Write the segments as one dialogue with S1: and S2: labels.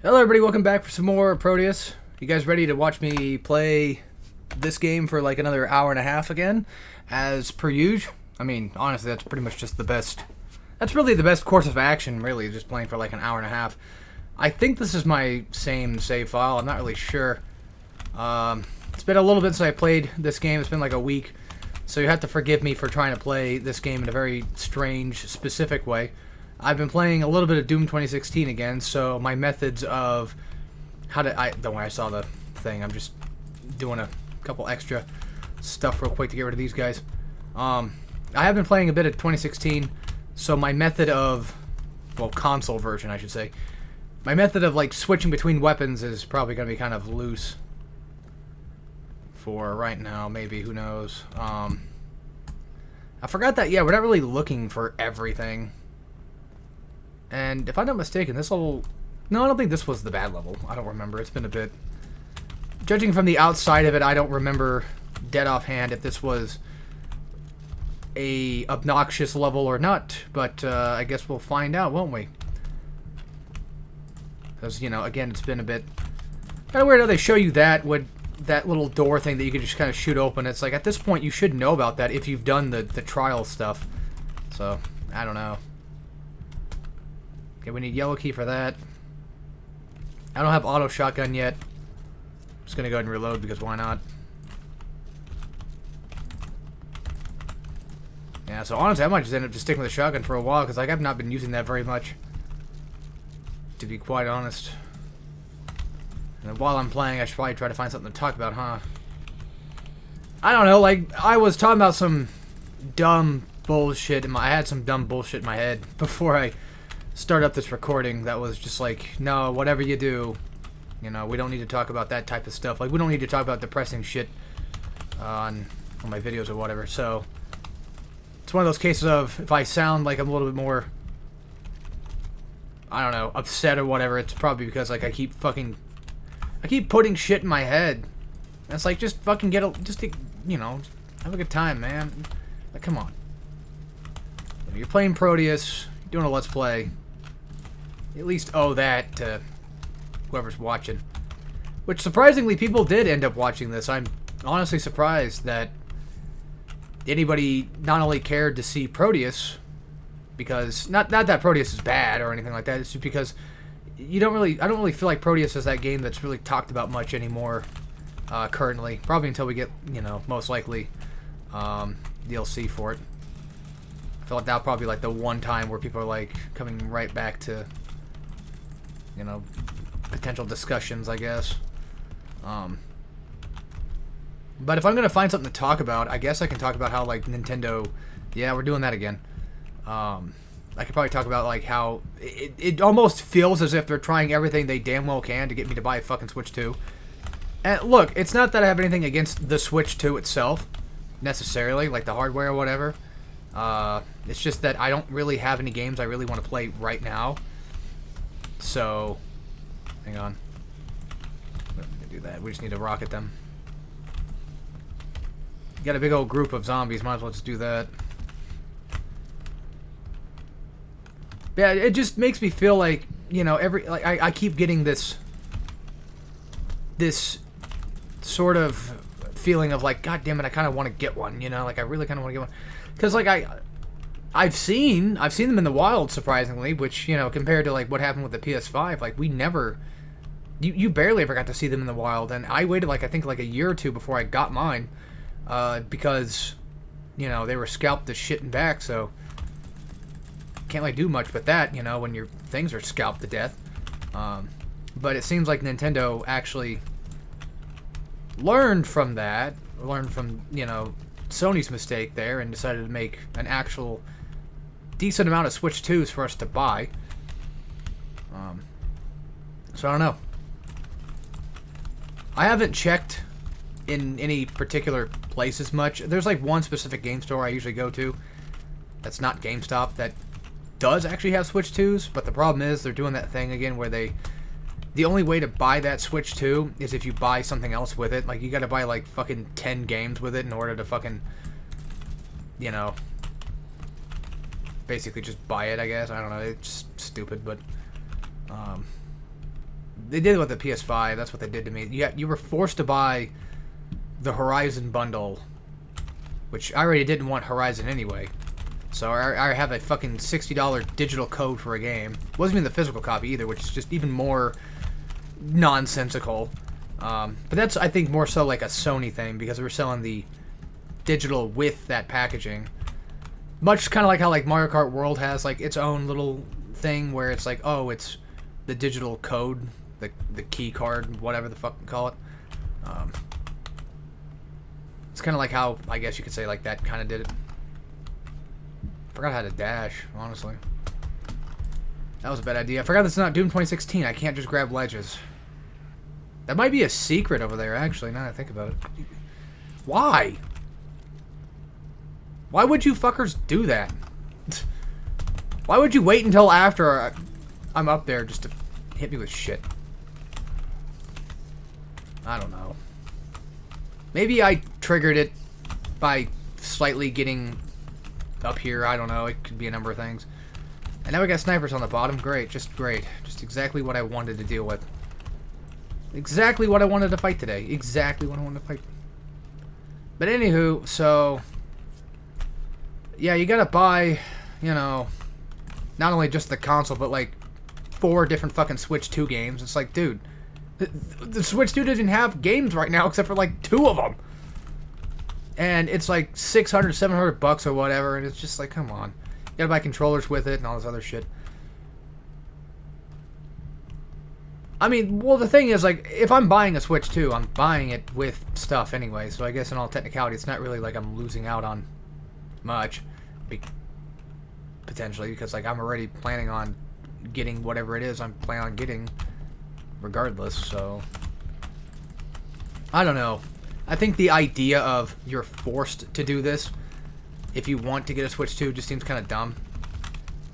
S1: Hello everybody, welcome back for some more Prodeus. You guys ready to watch me play this game for like another hour and a half again? As per usual. I mean, honestly, that's pretty much just the best. That's really the best course of action, really, just playing for like an hour and a half. I think this is my same save file, I'm not really sure. It's been a little bit since I played this game, it's been like a week. So you have to forgive me for trying to play this game in a very strange, specific way. I've been playing a little bit of Doom 2016 again, so my methods of how to... don't worry, I saw the thing. I'm just doing a couple extra stuff real quick to get rid of these guys. I have been playing a bit of 2016, so my method of... well, console version, I should say. My method of, like, switching between weapons is probably going to be kind of loose. For right now, maybe, who knows. I forgot that, yeah, we're not really looking for everything. And if I'm not mistaken, this level... no, I don't think this was the bad level. I don't remember. It's been a bit... judging from the outside of it, I don't remember dead offhand if this was a obnoxious level or not. But I guess we'll find out, won't we? Because, you know, again, it's been a bit... kind of weird how they show you that with that little door thing that you can just kind of shoot open. It's like, at this point, you should know about that if you've done the trial stuff. So, I don't know. Okay, we need yellow key for that. I don't have auto shotgun yet. I'm just gonna go ahead and reload because why not? Yeah, so honestly, I might just end up just sticking with the shotgun for a while because like, I've not been using that very much, to be quite honest. And then while I'm playing, I should probably try to find something to talk about, huh? I don't know, like, I was talking about some dumb bullshit I had some dumb bullshit in my head before I start up this recording that was just like, no, whatever you do, you know, we don't need to talk about that type of stuff. Like, we don't need to talk about depressing shit on my videos or whatever. So, it's one of those cases of, if I sound like I'm a little bit more, I don't know, upset or whatever, it's probably because, like, I keep putting shit in my head. And it's like, just fucking you know, have a good time, man. Like, come on. You're playing Prodeus, you're doing a Let's Play. At least owe that to whoever's watching. Which, surprisingly, people did end up watching this. I'm honestly surprised that anybody not only cared to see Prodeus, because, not that Prodeus is bad or anything like that, it's just because I don't really feel like Prodeus is that game that's really talked about much anymore, currently. Probably until we get, you know, most likely, DLC for it. I feel like that'll probably be like the one time where people are like coming right back to, you know, potential discussions, I guess. But if I'm gonna find something to talk about, I guess I can talk about how, like, Nintendo... yeah, we're doing that again. I could probably talk about, like, how it almost feels as if they're trying everything they damn well can to get me to buy a fucking Switch 2. And look, it's not that I have anything against the Switch 2 itself, necessarily, like the hardware or whatever. It's just that I don't really have any games I really want to play right now. So, hang on. We don't need to do that. We just need to rocket them. You got a big old group of zombies. Might as well just do that. Yeah, it just makes me feel like, you know, I keep getting this sort of feeling of like, God damn it, I kind of want to get one. You know, like I really kind of want to get one, because like I've seen them in the wild, surprisingly, which, you know, compared to like what happened with the PS5, like we never, you barely ever got to see them in the wild, and I waited like I think like a year or two before I got mine, because, you know, they were scalped to shit and back, so can't really do much with that, you know, when your things are scalped to death. But it seems like Nintendo actually learned from, you know, Sony's mistake there, and decided to make an actual decent amount of Switch 2s for us to buy. So I don't know. I haven't checked in any particular places much. There's like one specific game store I usually go to that's not GameStop that does actually have Switch 2s, but the problem is they're doing that thing again where the only way to buy that Switch 2 is if you buy something else with it. Like, you gotta buy, like, fucking 10 games with it in order to fucking, you know, basically just buy it, I guess. I don't know. It's just stupid, but, They did it with the PS5. That's what they did to me. You were forced to buy the Horizon bundle, which I already didn't want Horizon anyway. So I have a fucking $60 digital code for a game. It wasn't even the physical copy either, which is just even more nonsensical. But that's, I think, more so like a Sony thing, because we're selling the digital with that packaging. Much kind of like how like Mario Kart World has like its own little thing where it's like, oh, it's the digital code, the key card, whatever the fuck you call it. It's kind of like how, I guess you could say, like that kind of did it. Forgot how to dash, honestly. That was a bad idea. I forgot that's not Doom 2016. I can't just grab ledges. That might be a secret over there, actually, now that I think about it. Why? Why would you fuckers do that? Why would you wait until after I'm up there just to hit me with shit? I don't know. Maybe I triggered it by slightly getting up here. I don't know. It could be a number of things. And now we got snipers on the bottom. Great. Just great. Just exactly what I wanted to deal with. Exactly what I wanted to fight today. Exactly what I wanted to fight. But anywho, so... yeah, you gotta buy, you know, not only just the console, but like 4 different fucking Switch 2 games. It's like, dude, the Switch 2 doesn't have games right now except for like 2 of them. And it's like $600, $700 or whatever, and it's just like, come on. You gotta buy controllers with it and all this other shit. I mean, well, the thing is, like, if I'm buying a Switch 2, I'm buying it with stuff anyway, so I guess in all technicality, it's not really like I'm losing out on much, potentially, because like I'm already planning on getting whatever it is I'm planning on getting regardless. So I don't know. I think the idea of you're forced to do this if you want to get a Switch 2 just seems kind of dumb.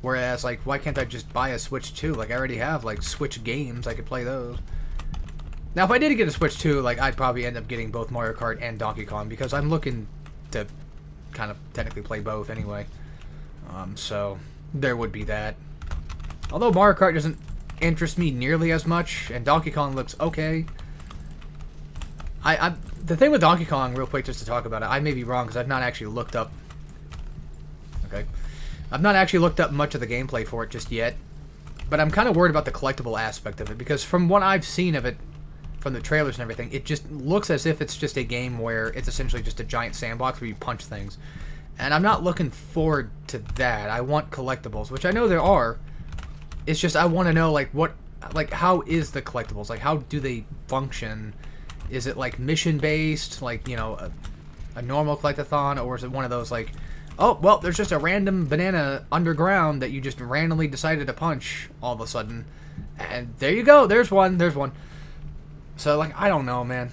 S1: Whereas, like, why can't I just buy a Switch 2? Like, I already have like Switch games, I could play those. Now if I did get a Switch 2, like, I'd probably end up getting both Mario Kart and Donkey Kong, because I'm looking to kind of technically play both anyway. So there would be that. Although Mario Kart doesn't interest me nearly as much, and Donkey Kong looks okay. The thing with Donkey Kong, real quick, just to talk about it, I may be wrong because I've not actually looked up. Okay, I've not actually looked up much of the gameplay for it just yet, but I'm kind of worried about the collectible aspect of it, because from what I've seen of it, from the trailers and everything, it just looks as if it's just a game where it's essentially just a giant sandbox where you punch things. And I'm not looking forward to that. I want collectibles, which I know there are. It's just I want to know, like, what, like, how is the collectibles? Like, how do they function? Is it, like, mission-based, like, you know, a normal collectathon, or is it one of those, like, oh, well, there's just a random banana underground that you just randomly decided to punch all of a sudden, and there you go, there's one. So, like, I don't know, man.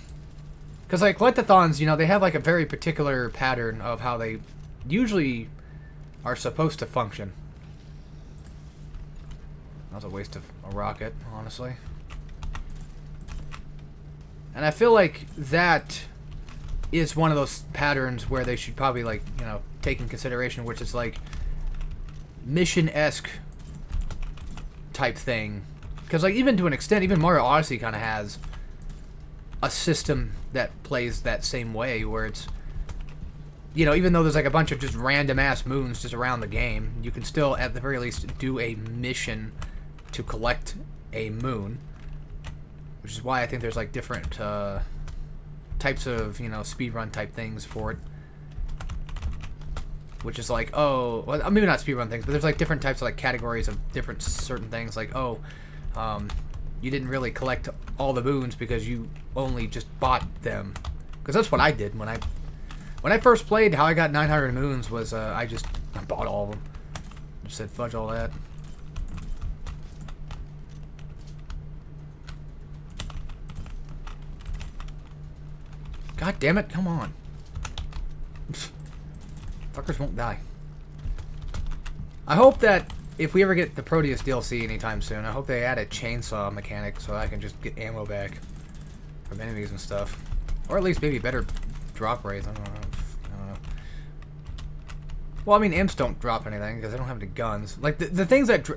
S1: Because, like, collectathons, you know, they have, like, a very particular pattern of how they usually are supposed to function. That was a waste of a rocket, honestly. And I feel like that is one of those patterns where they should probably, like, you know, take in consideration, which is, like, mission-esque type thing. Because, like, even to an extent, even Mario Odyssey kind of has a system that plays that same way, where it's, you know, even though there's like a bunch of just random ass moons just around the game, you can still at the very least do a mission to collect a moon, which is why I think there's like different types of, you know, speedrun type things for it, which is like, oh, well, maybe not speedrun things, but there's like different types of like categories of different certain things, like, oh, you didn't really collect all the moons because you only just bought them. Because that's what I did when I first played. How I got 900 moons was I bought all of them. Just said fudge all that. God damn it! Come on, fuckers won't die. I hope that if we ever get the Prodeus DLC anytime soon, I hope they add a chainsaw mechanic so I can just get ammo back from enemies and stuff. Or at least maybe better drop rates. I don't know. Well, I mean, imps don't drop anything because they don't have any guns. Like, the things that...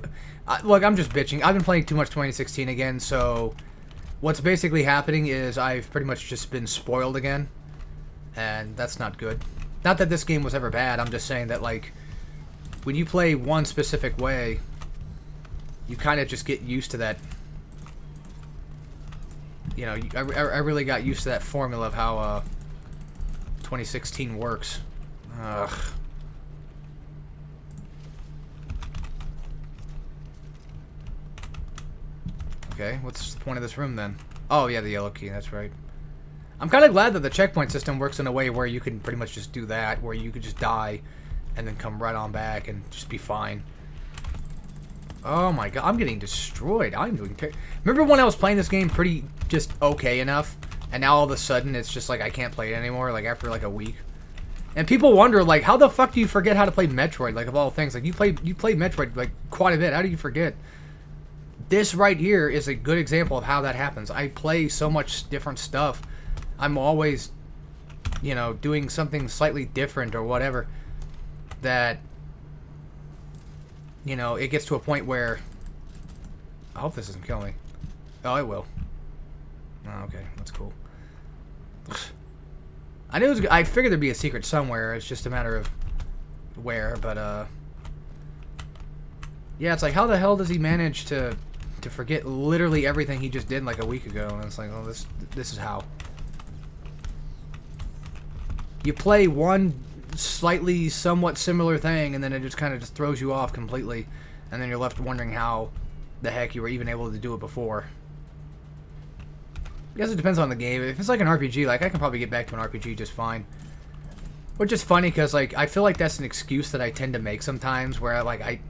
S1: look, I'm just bitching. I've been playing too much 2016 again, so What's basically happening is I've pretty much just been spoiled again, and that's not good. Not that this game was ever bad, I'm just saying that, like, when you play one specific way, you kind of just get used to that. You know, I really got used to that formula of how 2016 works. Ugh. Okay, what's the point of this room then? Oh, yeah, the yellow key, that's right. I'm kind of glad that the checkpoint system works in a way where you can pretty much just do that, where you could just die and then come right on back and just be fine. Oh my god, I'm getting destroyed. I'm doing Remember when I was playing this game pretty just okay enough, and now all of a sudden it's just like I can't play it anymore, like after like a week? And people wonder, like, how the fuck do you forget how to play Metroid, like, of all things? Like, you played Metroid, like, quite a bit. How do you forget? This right here is a good example of how that happens. I play so much different stuff. I'm always, you know, doing something slightly different or whatever, that, you know, it gets to a point where... I hope this doesn't kill me. Oh, it will. Oh, okay, that's cool. I knew it was, I figured there'd be a secret somewhere. It's just a matter of where, but, yeah, it's like, how the hell does he manage to forget literally everything he just did like a week ago? And it's like, oh, this is how. You play one slightly somewhat similar thing, and then it just kind of just throws you off completely, and then you're left wondering how the heck you were even able to do it before. I guess it depends on the game. If it's like an RPG, like, I can probably get back to an RPG just fine. Which is funny, because, like, I feel like that's an excuse that I tend to make sometimes, where, like,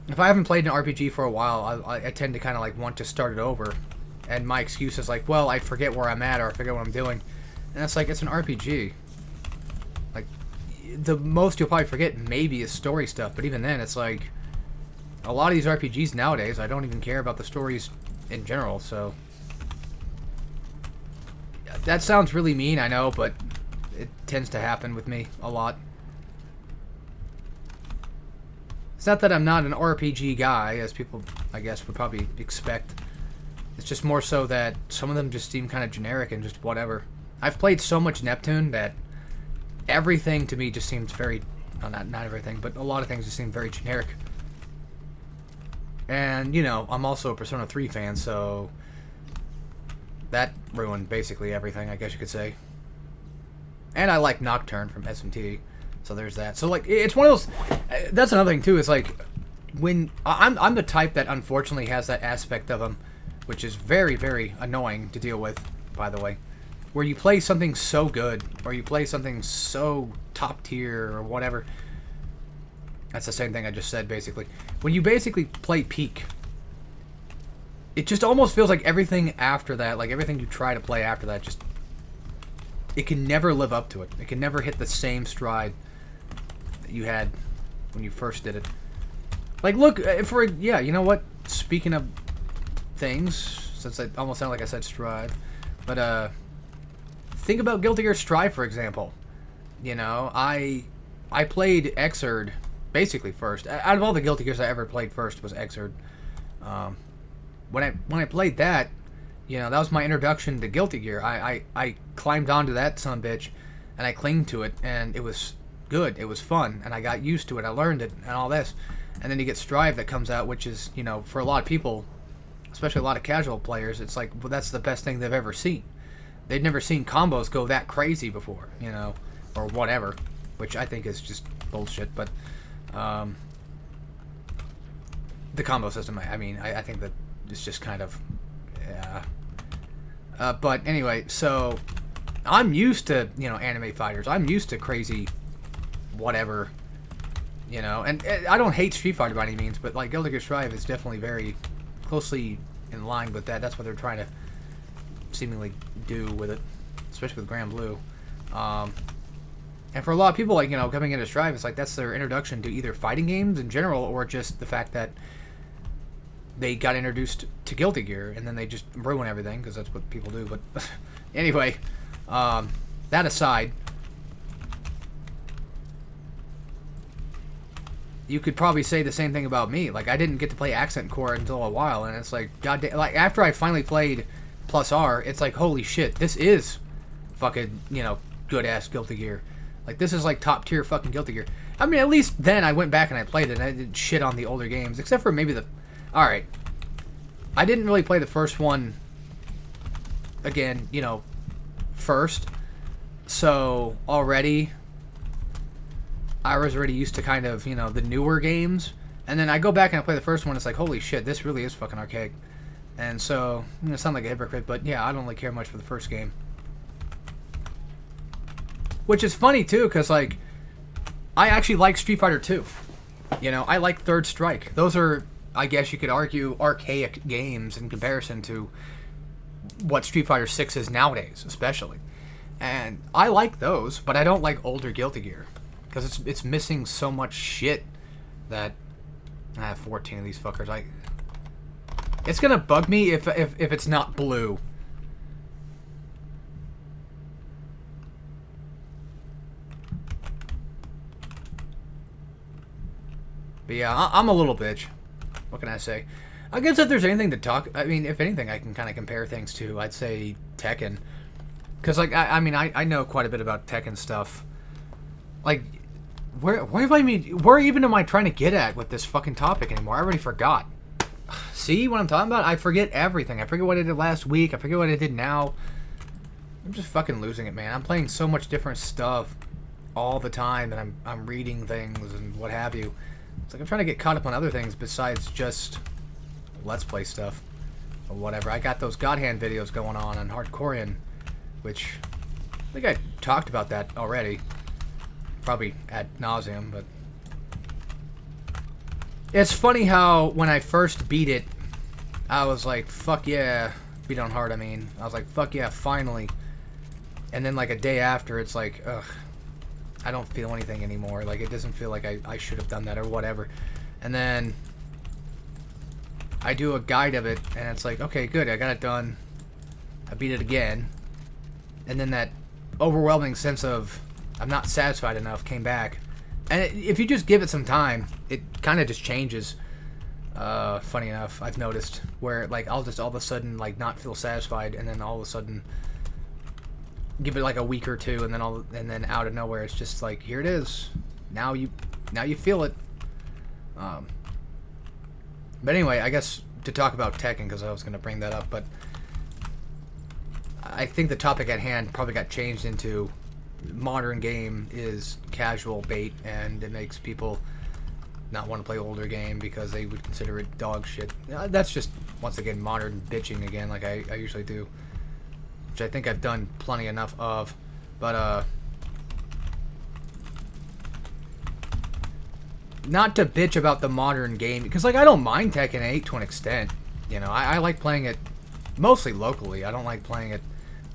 S1: if I haven't played an RPG for a while, I tend to kind of, like, want to start it over. And my excuse is, like, well, I forget where I'm at, or I forget what I'm doing. And it's like, it's an RPG. Like, the most you'll probably forget maybe is story stuff, but even then, it's like, a lot of these RPGs nowadays, I don't even care about the stories in general, so... That sounds really mean, I know, but it tends to happen with me a lot. It's not that I'm not an RPG guy, as people, I guess, would probably expect. It's just more so that some of them just seem kind of generic and just whatever. I've played so much Neptune that everything to me just seems very... Well, not everything, but a lot of things just seem very generic. And, you know, I'm also a Persona 3 fan, so... That ruined basically everything, I guess you could say. And I like Nocturne from SMT, so there's that. So, like, it's one of those... That's another thing, too, is, like, when... I'm the type that unfortunately has that aspect of them, which is very, very annoying to deal with, by the way. Where you play something so good, or you play something so top tier, or whatever. That's the same thing I just said, basically. When you basically play peak... It just almost feels like everything after that, like everything you try to play after that, just... It can never live up to it. It can never hit the same stride that you had when you first did it. Like, look, yeah, you know what? Speaking of things, since I almost sound like I said stride, but, think about Guilty Gear Strive, for example. You know, I played Xrd basically first. Out of all the Guilty Gears I ever played first was Xrd. When I played that, you know, that was my introduction to Guilty Gear. I climbed onto that sumbitch, and I clinged to it, and it was good. It was fun, and I got used to it. I learned it, and all this. And then you get Strive that comes out, which is, you know, for a lot of people, especially a lot of casual players, it's like, well, that's the best thing they've ever seen. They've never seen combos go that crazy before, you know, or whatever, which I think is just bullshit, but, the combo system, I mean, I think that it's just kind of, yeah. But anyway, so I'm used to, you know, anime fighters. I'm used to crazy whatever, you know. And I don't hate Street Fighter by any means, but, like, Guilty Gear Strive is definitely very closely in line with that. That's what they're trying to seemingly do with it, especially with Grand Blue. And for a lot of people, like, you know, coming into Strive, it's like that's their introduction to either fighting games in general or just the fact that they got introduced to Guilty Gear, and then they just ruin everything, because that's what people do, but anyway, that aside, you could probably say the same thing about me. Like, I didn't get to play Accent Core until a while, and it's like, goddamn, like, after I finally played plus R, it's like, holy shit, this is fucking, you know, good-ass Guilty Gear. Like, this is, like, top-tier fucking Guilty Gear. I mean, at least then I went back and I played it, and I didn't shit on the older games, except for maybe the... Alright. I didn't really play the first one, again, you know, first. So, already, I was already used to kind of, you know, the newer games. And then I go back and I play the first one, it's like, holy shit, this really is fucking archaic. And so, I'm going to sound like a hypocrite, but yeah, I don't really care much for the first game. Which is funny, too, because, like, I actually like Street Fighter 2. You know, I like Third Strike. Those are, I guess you could argue, archaic games in comparison to what Street Fighter 6 is nowadays, especially. And I like those, but I don't like older Guilty Gear. Because it's missing so much shit that... I have 14 of these fuckers. It's gonna bug me if it's not blue. But yeah, I'm a little bitch. What can I say? I guess if there's anything to talk... I mean, if anything I can kind of compare things to, I'd say Tekken. Because, like, I mean, I know quite a bit about Tekken stuff. Like, where even am I trying to get at with this fucking topic anymore? I already forgot. See what I'm talking about? I forget everything. I forget what I did last week. I forget what I did now. I'm just fucking losing it, man. I'm playing so much different stuff all the time, and I'm reading things and what have you. It's like I'm trying to get caught up on other things besides just Let's Play stuff or whatever. I got those God Hand videos going on Hardcorean, which I think I talked about that already. Probably ad nauseum, but it's funny how when I first beat it, I was like, fuck yeah, beat on hard, I mean. I was like, fuck yeah, finally. And then like a day after, it's like, ugh, I don't feel anything anymore. Like, it doesn't feel like I should have done that or whatever. And then I do a guide of it, and it's like, okay, good, I got it done. I beat it again. And then that overwhelming sense of I'm not satisfied enough came back. And if you just give it some time, it kind of just changes. Funny enough, I've noticed where like I'll just all of a sudden like not feel satisfied, and then all of a sudden give it like a week or two, and then out of nowhere it's just like, here it is. Now you feel it. But anyway, I guess to talk about Tekken, because I was going to bring that up, but I think the topic at hand probably got changed into modern game is casual bait, and it makes people not want to play older game because they would consider it dog shit. That's just, once again, modern bitching again, like I usually do, which I think I've done plenty enough of. But not to bitch about the modern game, because like I don't mind Tekken 8 to an extent. You know, I like playing it mostly locally. I don't like playing it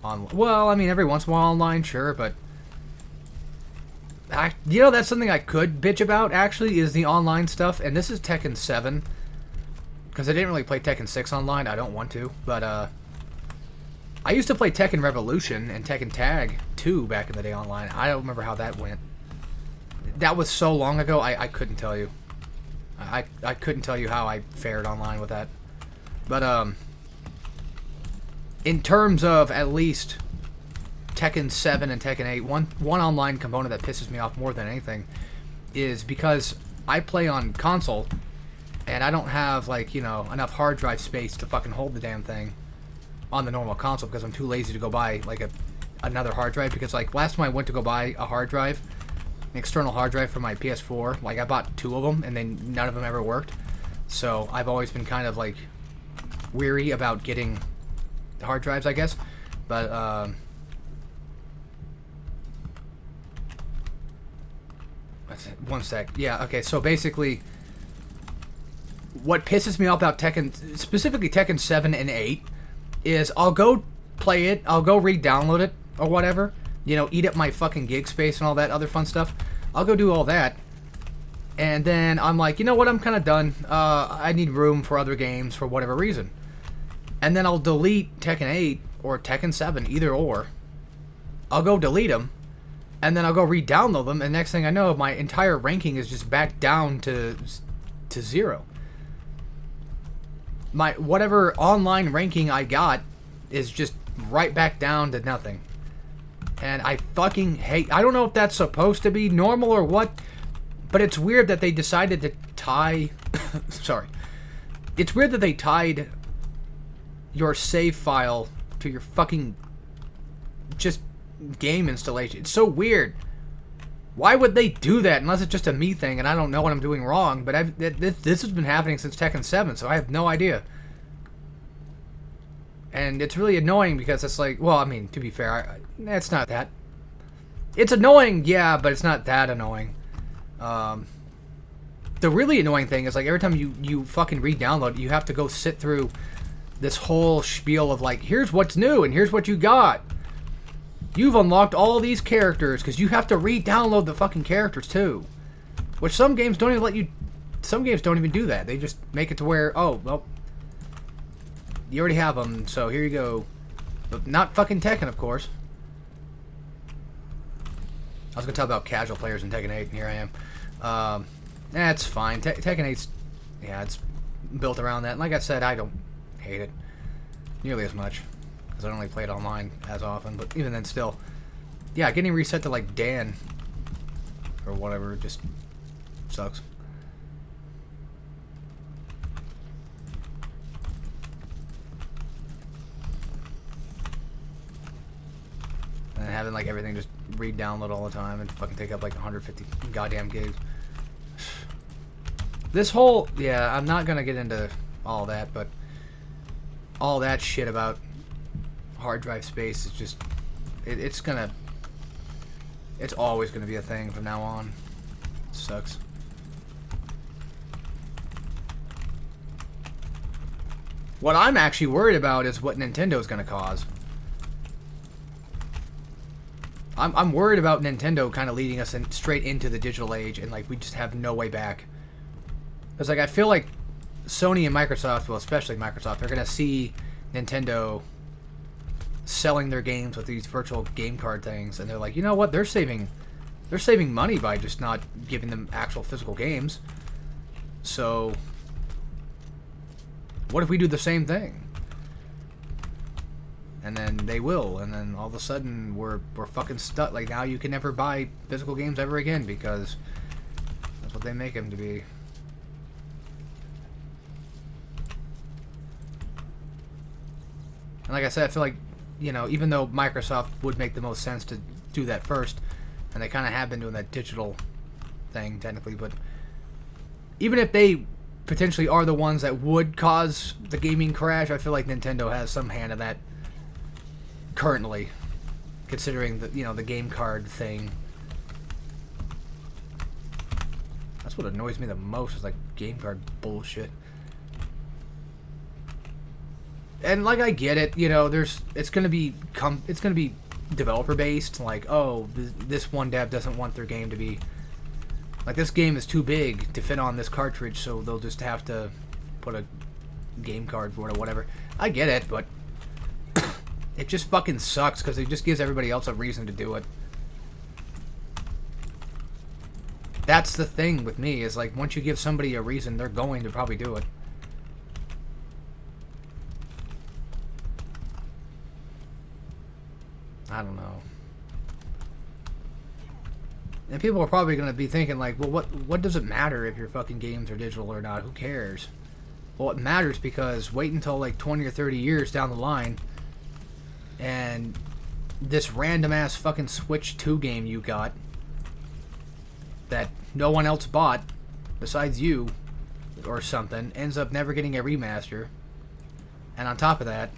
S1: on, well, I mean, every once in a while online, sure, but you know, that's something I could bitch about, actually, is the online stuff. And this is Tekken 7. Because I didn't really play Tekken 6 online. I don't want to. But, I used to play Tekken Revolution and Tekken Tag 2 back in the day online. I don't remember how that went. That was so long ago, I couldn't tell you. I couldn't tell you how I fared online with that. But, in terms of, at least Tekken 7 and Tekken 8, one online component that pisses me off more than anything is because I play on console and I don't have, like, you know, enough hard drive space to fucking hold the damn thing on the normal console because I'm too lazy to go buy, like, another hard drive. Because, like, last time I went to go buy a hard drive, an external hard drive for my PS4, like, I bought 2 of them and then none of them ever worked. So I've always been kind of, like, weary about getting hard drives, I guess. But, one sec. Yeah, okay, so basically what pisses me off about Tekken, specifically Tekken 7 and 8, is I'll go play it, I'll go re-download it, or whatever, you know, eat up my fucking gig space and all that other fun stuff. I'll go do all that, and then I'm like, you know what, I'm kind of done. I need room for other games for whatever reason. And then I'll delete Tekken 8 or Tekken 7, either or. I'll go delete them, and then I'll go re-download them, and next thing I know, my entire ranking is just back down to 0. My whatever online ranking I got is just right back down to nothing. And I fucking hate... I don't know if that's supposed to be normal or what, but it's weird that they decided to tie... Sorry. It's weird that they tied your save file to your fucking just game installation. It's so weird. Why would they do that unless it's just a me thing and I don't know what I'm doing wrong? But this has been happening since Tekken 7, so I have no idea. And it's really annoying because it's like, well, I mean, to be fair, it's not that. It's annoying, yeah, but it's not that annoying. The really annoying thing is, like, every time you fucking re-download, you have to go sit through this whole spiel of, like, here's what's new and here's what you got. You've unlocked all these characters, because you have to re-download the fucking characters, too. Which some games don't even let you... Some games don't even do that. They just make it to where, oh, well, you already have them, so here you go. But not fucking Tekken, of course. I was going to talk about casual players in Tekken 8, and here I am. That's fine. Tekken 8's... Yeah, it's built around that. And like I said, I don't hate it nearly as much. I don't really play it online as often, but even then still. Yeah, getting reset to like Dan or whatever just sucks. And having like everything just re-download all the time and fucking take up like 150 goddamn gigs. This whole, yeah, I'm not gonna get into all that, but all that shit about hard drive space is just it's always gonna be a thing from now on. It sucks. What I'm actually worried about is what Nintendo's gonna cause. I'm worried about Nintendo kind of leading us straight into the digital age and like we just have no way back. It's like I feel like Sony and Microsoft, well especially Microsoft, are gonna see Nintendo selling their games with these virtual game card things, and they're like, you know what, they're saving money by just not giving them actual physical games. So what if we do the same thing? And then they will, and then all of a sudden we're fucking stuck. Like now you can never buy physical games ever again because that's what they make them to be. And like I said, I feel like, you know, even though Microsoft would make the most sense to do that first, and they kind of have been doing that digital thing, technically, but even if they potentially are the ones that would cause the gaming crash, I feel like Nintendo has some hand in that currently, considering the, you know, the game card thing. That's what annoys me the most, is like game card bullshit. And like I get it, you know, it's gonna be developer based. Like, oh, this one dev doesn't want their game to be like, this game is too big to fit on this cartridge, so they'll just have to put a game card for it or whatever. I get it, but it just fucking sucks because it just gives everybody else a reason to do it. That's the thing with me, is like once you give somebody a reason, they're going to probably do it. I don't know. And people are probably going to be thinking like, well, what does it matter if your fucking games are digital or not? Who cares? Well, it matters because wait until like 20 or 30 years down the line and this random ass fucking Switch 2 game you got that no one else bought besides you or something ends up never getting a remaster. And on top of that,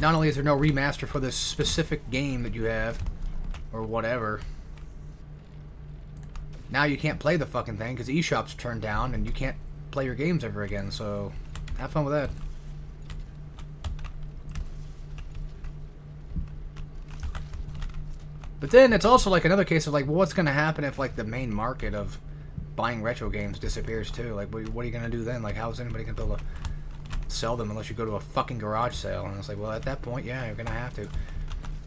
S1: not only is there no remaster for this specific game that you have, or whatever, now you can't play the fucking thing because eShop's turned down and you can't play your games ever again, so have fun with that. But then it's also like another case of like, well, what's going to happen if like the main market of buying retro games disappears too? Like, what are you going to do then? Like, how's anybody going to be able to sell them unless you go to a fucking garage sale? And it's like, well, at that point, yeah, you're gonna have to.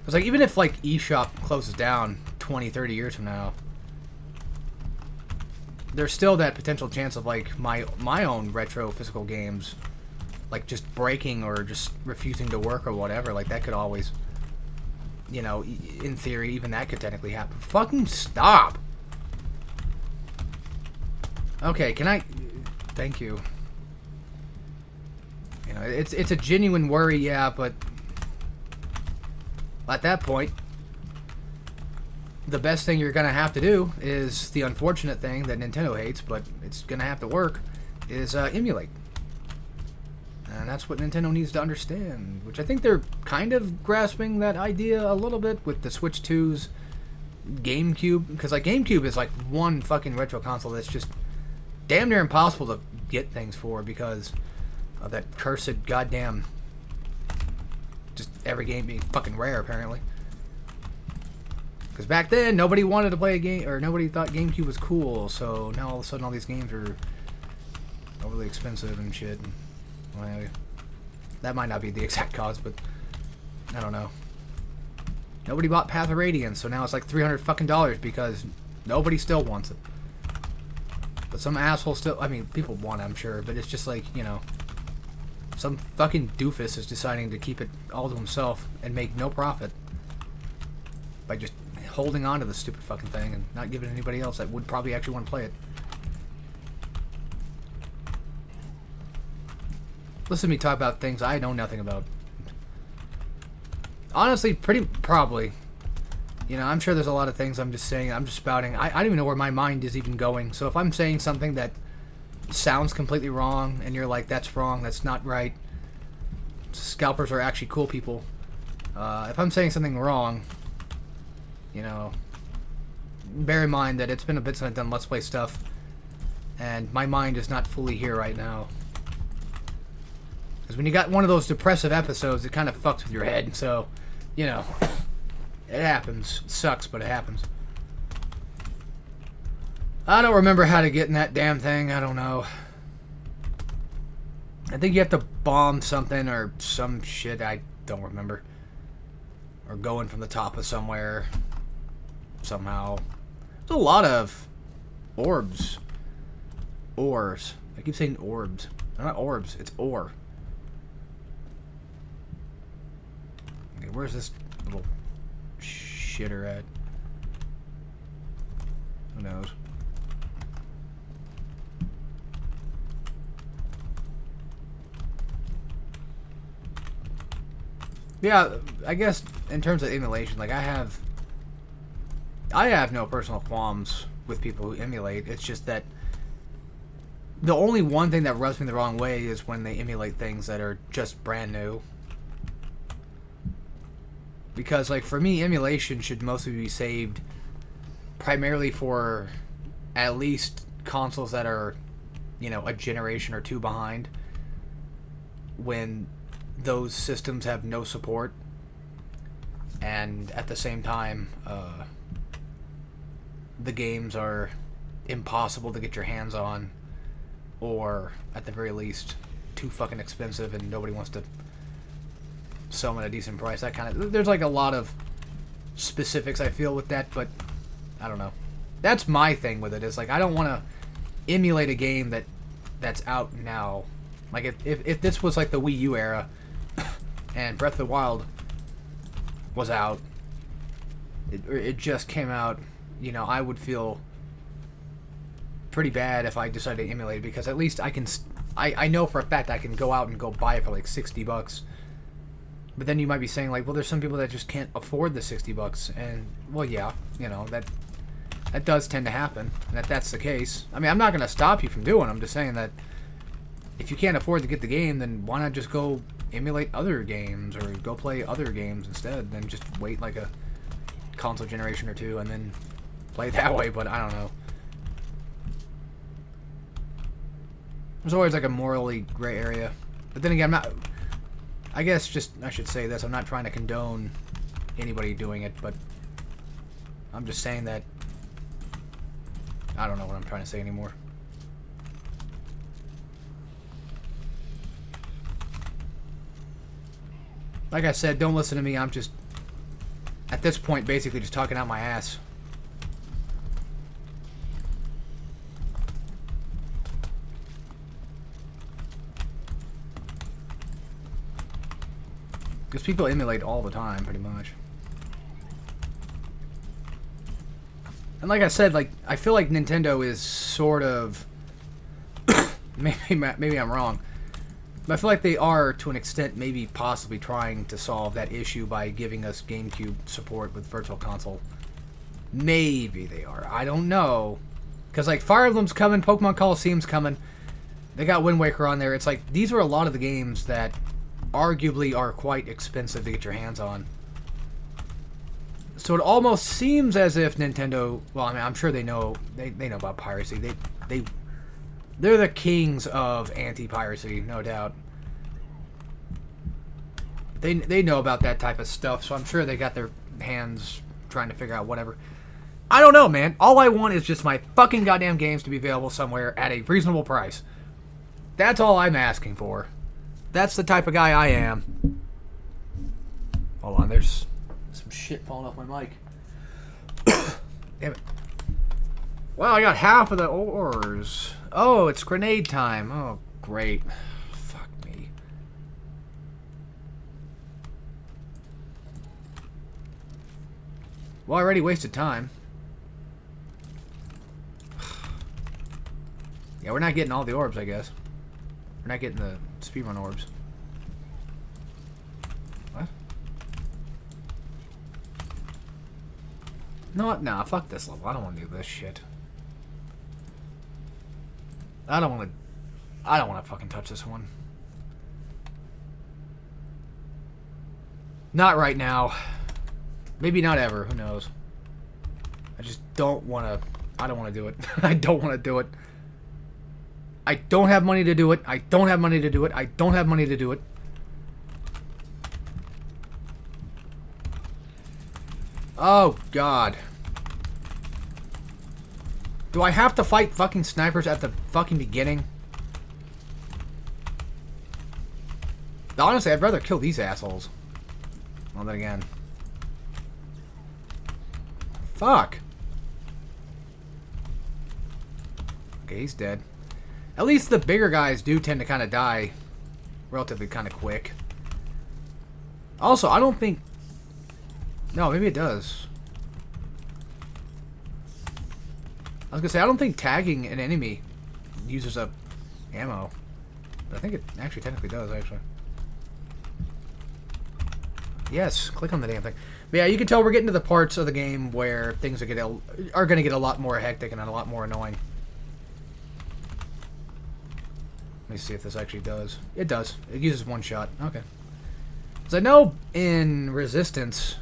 S1: It's like, even if like eShop closes down 20, 30 years from now, there's still that potential chance of like my own retro physical games like just breaking or just refusing to work or whatever. Like that could always, you know, in theory, even that could technically happen. Fucking stop. Okay, can I? Thank you. You know, it's a genuine worry, yeah, but at that point, the best thing you're gonna have to do is the unfortunate thing that Nintendo hates, but it's gonna have to work, is emulate. And that's what Nintendo needs to understand, which I think they're kind of grasping that idea a little bit with the Switch 2's GameCube, because like GameCube is like one fucking retro console that's just damn near impossible to get things for because of that cursed goddamn just every game being fucking rare apparently. Because back then nobody wanted to play a game, or nobody thought GameCube was cool, so now all of a sudden all these games are overly expensive and shit. And, well, that might not be the exact cause, but I don't know. Nobody bought Path of Radiance, so now it's like $300 fucking dollars because nobody still wants it. But some asshole still, I mean, people want it, I'm sure, but it's just like, you know, some fucking doofus is deciding to keep it all to himself and make no profit by just holding on to the stupid fucking thing and not giving it to anybody else that would probably actually want to play it. Listen to me talk about things I know nothing about. Honestly, probably. You know, I'm sure there's a lot of things I'm just saying, I'm just spouting. I don't even know where my mind is even going. So if I'm saying something that sounds completely wrong, and you're like, that's wrong, that's not right. Scalpers are actually cool people. If I'm saying something wrong, you know, bear in mind that it's been a bit since I've done Let's Play stuff, and my mind is not fully here right now. Because when you got one of those depressive episodes, it kind of fucks with your head, so, you know, it happens. It sucks, but it happens. I don't remember how to get in that damn thing. I don't know. I think you have to bomb something or some shit. I don't remember. Or going from the top of somewhere. Somehow. There's a lot of orbs. Ores. I keep saying orbs. They're not orbs. It's ore. Okay, where's this little shitter at? Who knows? Yeah, I guess in terms of emulation, like I have no personal qualms with people who emulate. It's just that the only one thing that rubs me the wrong way is when they emulate things that are just brand new. Because, like, for me, emulation should mostly be saved primarily for at least consoles that are, you know, a generation or two behind, when those systems have no support, and at the same time, the games are impossible to get your hands on, or at the very least, too fucking expensive and nobody wants to sell them at a decent price. That kind of, there's like a lot of specifics I feel with that, but I don't know. That's my thing with it, is like I don't want to emulate a game that's out now. Like if this was like the Wii U era and Breath of the Wild was out, it just came out, you know, I would feel pretty bad if I decided to emulate it, because at least I know for a fact I can go out and go buy it for like $60. But then you might be saying like, well, there's some people that just can't afford the $60, and well, yeah, you know, that does tend to happen, and if that's the case, I mean, I'm not going to stop you from doing it. I'm just saying that if you can't afford to get the game, then why not just go emulate other games, or go play other games instead, than just wait like a console generation or two and then play it that way. But I don't know. There's always like a morally gray area. But then again, I guess just I should say this, I'm not trying to condone anybody doing it, but I'm just saying that I don't know what I'm trying to say anymore. Like I said, don't listen to me. I'm just, at this point, basically just talking out my ass. Because people emulate all the time, pretty much. And like I said, like, I feel like Nintendo is sort of... maybe I'm wrong. But I feel like they are, to an extent, maybe possibly trying to solve that issue by giving us GameCube support with Virtual Console. Maybe they are. I don't know. Because, like, Fire Emblem's coming, Pokemon Coliseum's coming. They got Wind Waker on there. It's like, these are a lot of the games that arguably are quite expensive to get your hands on. So it almost seems as if Nintendo... Well, I mean, I'm sure they know... They know about piracy. They're the kings of anti-piracy, no doubt. They know about that type of stuff, so I'm sure they got their hands trying to figure out whatever. I don't know, man. All I want is just my fucking goddamn games to be available somewhere at a reasonable price. That's all I'm asking for. That's the type of guy I am. Hold on, there's some shit falling off my mic. Damn it. Well, I got half of the ores. Oh, it's grenade time. Oh, great. Fuck me. Well, I already wasted time. Yeah, we're not getting all the orbs, I guess. We're not getting the speedrun orbs. What? No, nah, fuck this level. I don't want to do this shit. I don't want to fucking touch this one. Not right now. Maybe not ever. Who knows? I just don't want to... I don't want to do it. I don't want to do it. I don't have money to do it. I don't have money to do it. I don't have money to do it. Oh, God. Do I have to fight fucking snipers at the fucking beginning? Honestly, I'd rather kill these assholes. Well, then again. Fuck. Okay, he's dead. At least the bigger guys do tend to kind of die relatively kind of quick. Also, I don't think... No, maybe it does. I was gonna say, I don't think tagging an enemy uses up ammo. But I think it actually technically does, actually. Yes, click on the damn thing. But yeah, you can tell we're getting to the parts of the game where things are going to get a lot more hectic and a lot more annoying. Let me see if this actually does. It does. It uses one shot. Okay. So I know in Resistance,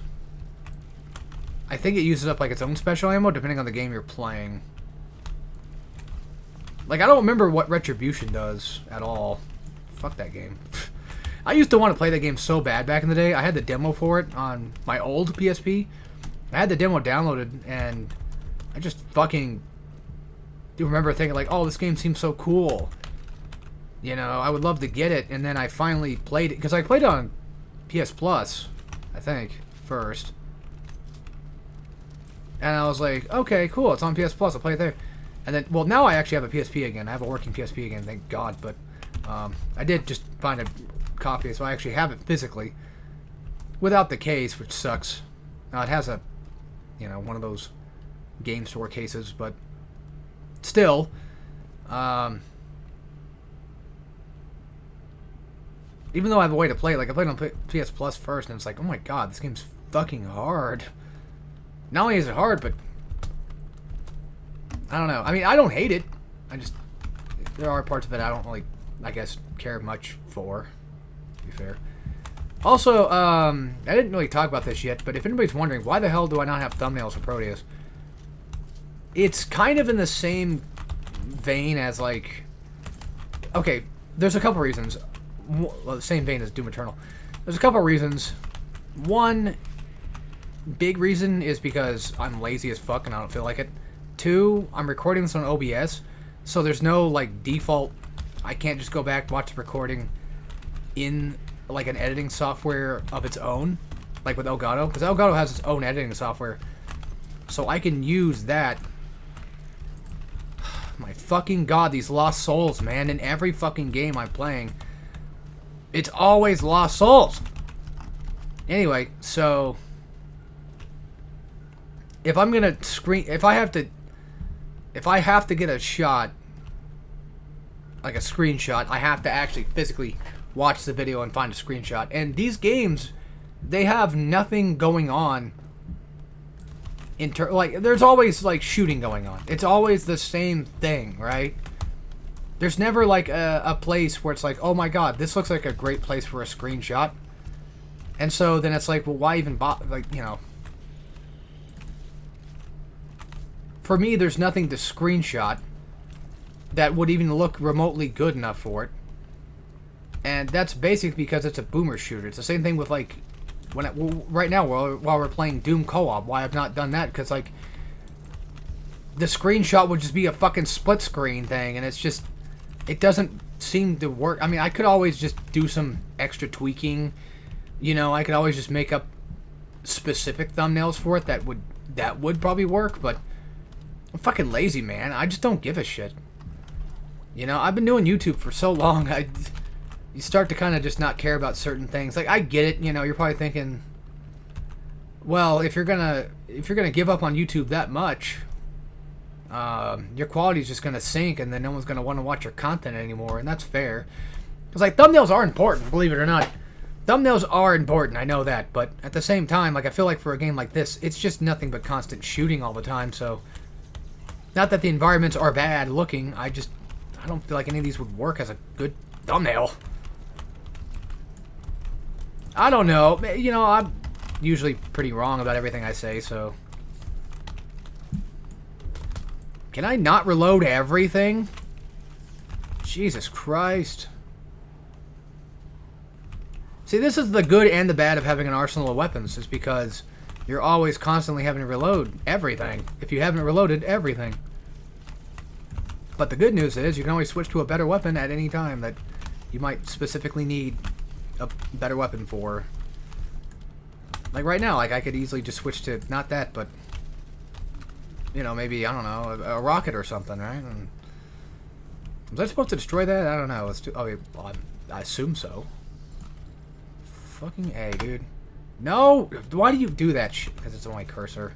S1: I think it uses up like its own special ammo depending on the game you're playing. Like, I don't remember what Retribution does at all. Fuck that game. I used to want to play that game so bad back in the day. I had the demo for it on my old PSP. I had the demo downloaded, and I just fucking do remember thinking, like, oh, this game seems so cool. You know, I would love to get it, and then I finally played it. Because I played it on PS Plus, I think, first. And I was like, okay, cool, it's on PS Plus, I'll play it there. And then, well, now I actually have a PSP again. I have a working PSP again, thank God. But I did just find a copy, so I actually have it physically. Without the case, which sucks. Now, it has a, you know, one of those game store cases, but still. Even though I have a way to play, like, I played on PS Plus first, and it's like, oh my God, this game's fucking hard. Not only is it hard, but I don't know. I mean, I don't hate it. I just... There are parts of it I don't really, I guess, care much for, to be fair. Also, I didn't really talk about this yet, but if anybody's wondering, why the hell do I not have thumbnails for Prodeus? It's kind of in the same vein as, like... Okay, there's a couple reasons. Well, the same vein as Doom Eternal. There's a couple reasons. One big reason is because I'm lazy as fuck and I don't feel like it. Two, I'm recording this on OBS, so there's no, like, default... I can't just go back, watch the recording in, like, an editing software of its own, like with Elgato, because Elgato has its own editing software, so I can use that. My fucking God, these Lost Souls, man, in every fucking game I'm playing, it's always Lost Souls. Anyway, so if I'm gonna if I have to get a shot, like a screenshot, I have to actually physically watch the video and find a screenshot. And these games, they have nothing going on. Like, there's always like shooting going on. It's always the same thing, right? There's never like a place where it's like, oh my god, this looks like a great place for a screenshot. And so then it's like, well, why even bother? Like, you know. For me, there's nothing to screenshot that would even look remotely good enough for it. And that's basically because it's a boomer shooter. It's the same thing with, like, right now, while we're playing Doom co-op, why I've not done that, because, like, the screenshot would just be a fucking split screen thing, and it's just, it doesn't seem to work. I mean, I could always just do some extra tweaking, you know, I could always just make up specific thumbnails for it that would probably work, but I'm fucking lazy, man. I just don't give a shit. You know, I've been doing YouTube for so long, you start to kind of just not care about certain things. Like, I get it, you know, you're probably thinking, well, if you're gonna give up on YouTube that much, your quality's just gonna sink, and then no one's gonna want to watch your content anymore, and that's fair. Because, like, thumbnails are important, believe it or not. Thumbnails are important, I know that, but at the same time, like, I feel like for a game like this, it's just nothing but constant shooting all the time, so not that the environments are bad looking, I don't feel like any of these would work as a good thumbnail. I don't know. You know, I'm usually pretty wrong about everything I say, so... Can I not reload everything? Jesus Christ. See, this is the good and the bad of having an arsenal of weapons, is because you're always constantly having to reload everything, if you haven't reloaded everything. But the good news is, you can always switch to a better weapon at any time that you might specifically need a better weapon for. Like right now, like I could easily just switch to not that, but you know, maybe, I don't know, a rocket or something, right? And was I supposed to destroy that? I don't know. Let's do. Oh, well, I assume so. Fucking A, dude. No, why do you do that shit? Because it's on my cursor.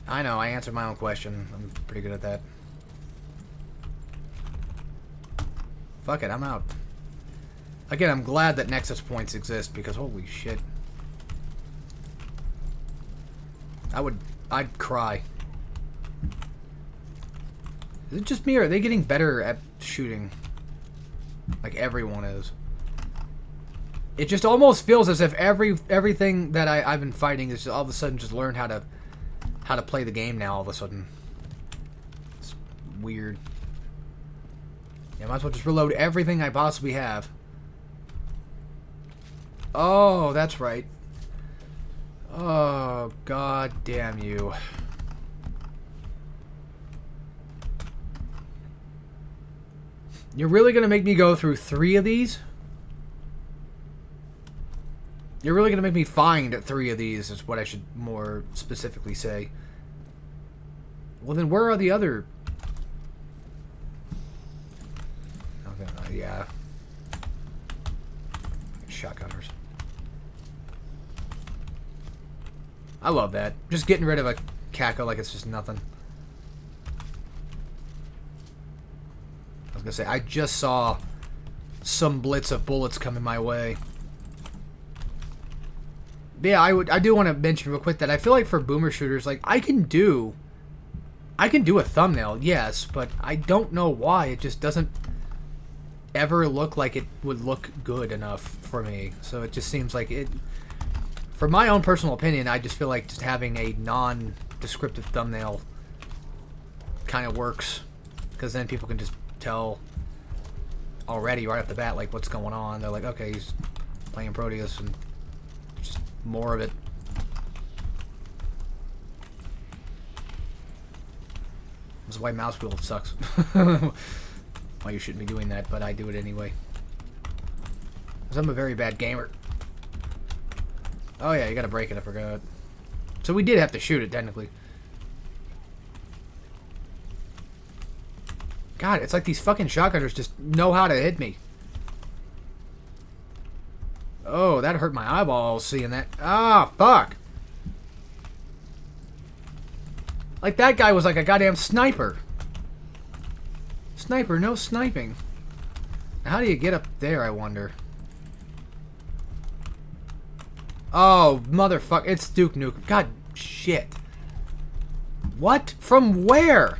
S1: I know. I answered my own question. I'm pretty good at that. Fuck it, I'm out. Again, I'm glad that Nexus points exist, because holy shit. I'd cry. Is it just me, or are they getting better at shooting? Like everyone is. It just almost feels as if everything that I've been fighting is all of a sudden just learned how to play the game now all of a sudden. It's weird. Yeah, might as well just reload everything I possibly have. Oh, that's right. Oh, god damn you. You're really gonna make me go through 3 of these? You're really gonna make me find 3 of these, is what I should more specifically say. Well, then where are the other... Okay, yeah. Shotgunners. I love that. Just getting rid of a Caco like it's just nothing. I was gonna say, I just saw some blitz of bullets coming my way. But yeah, I do want to mention real quick that I feel like for boomer shooters, like, I can do a thumbnail, yes, but I don't know why it just doesn't ever look like it would look good enough for me. So it just seems like it... For my own personal opinion, I just feel like just having a non-descriptive thumbnail kind of works. Because then people can just tell already right off the bat, like, what's going on. They're like, okay, he's playing Prodeus, and just more of it. This is why mouse wheel sucks. Why you shouldn't be doing that, but I do it anyway. Because I'm a very bad gamer. Oh yeah, you gotta break it, I forgot. So we did have to shoot it, technically. God, it's like these fucking shotgunners just know how to hit me. Oh, that hurt my eyeballs seeing that. Ah, fuck. Like, that guy was like a goddamn sniper. Sniper, no sniping. How do you get up there, I wonder? Oh, motherfucker. It's Duke Nukem. God, shit. What? From where?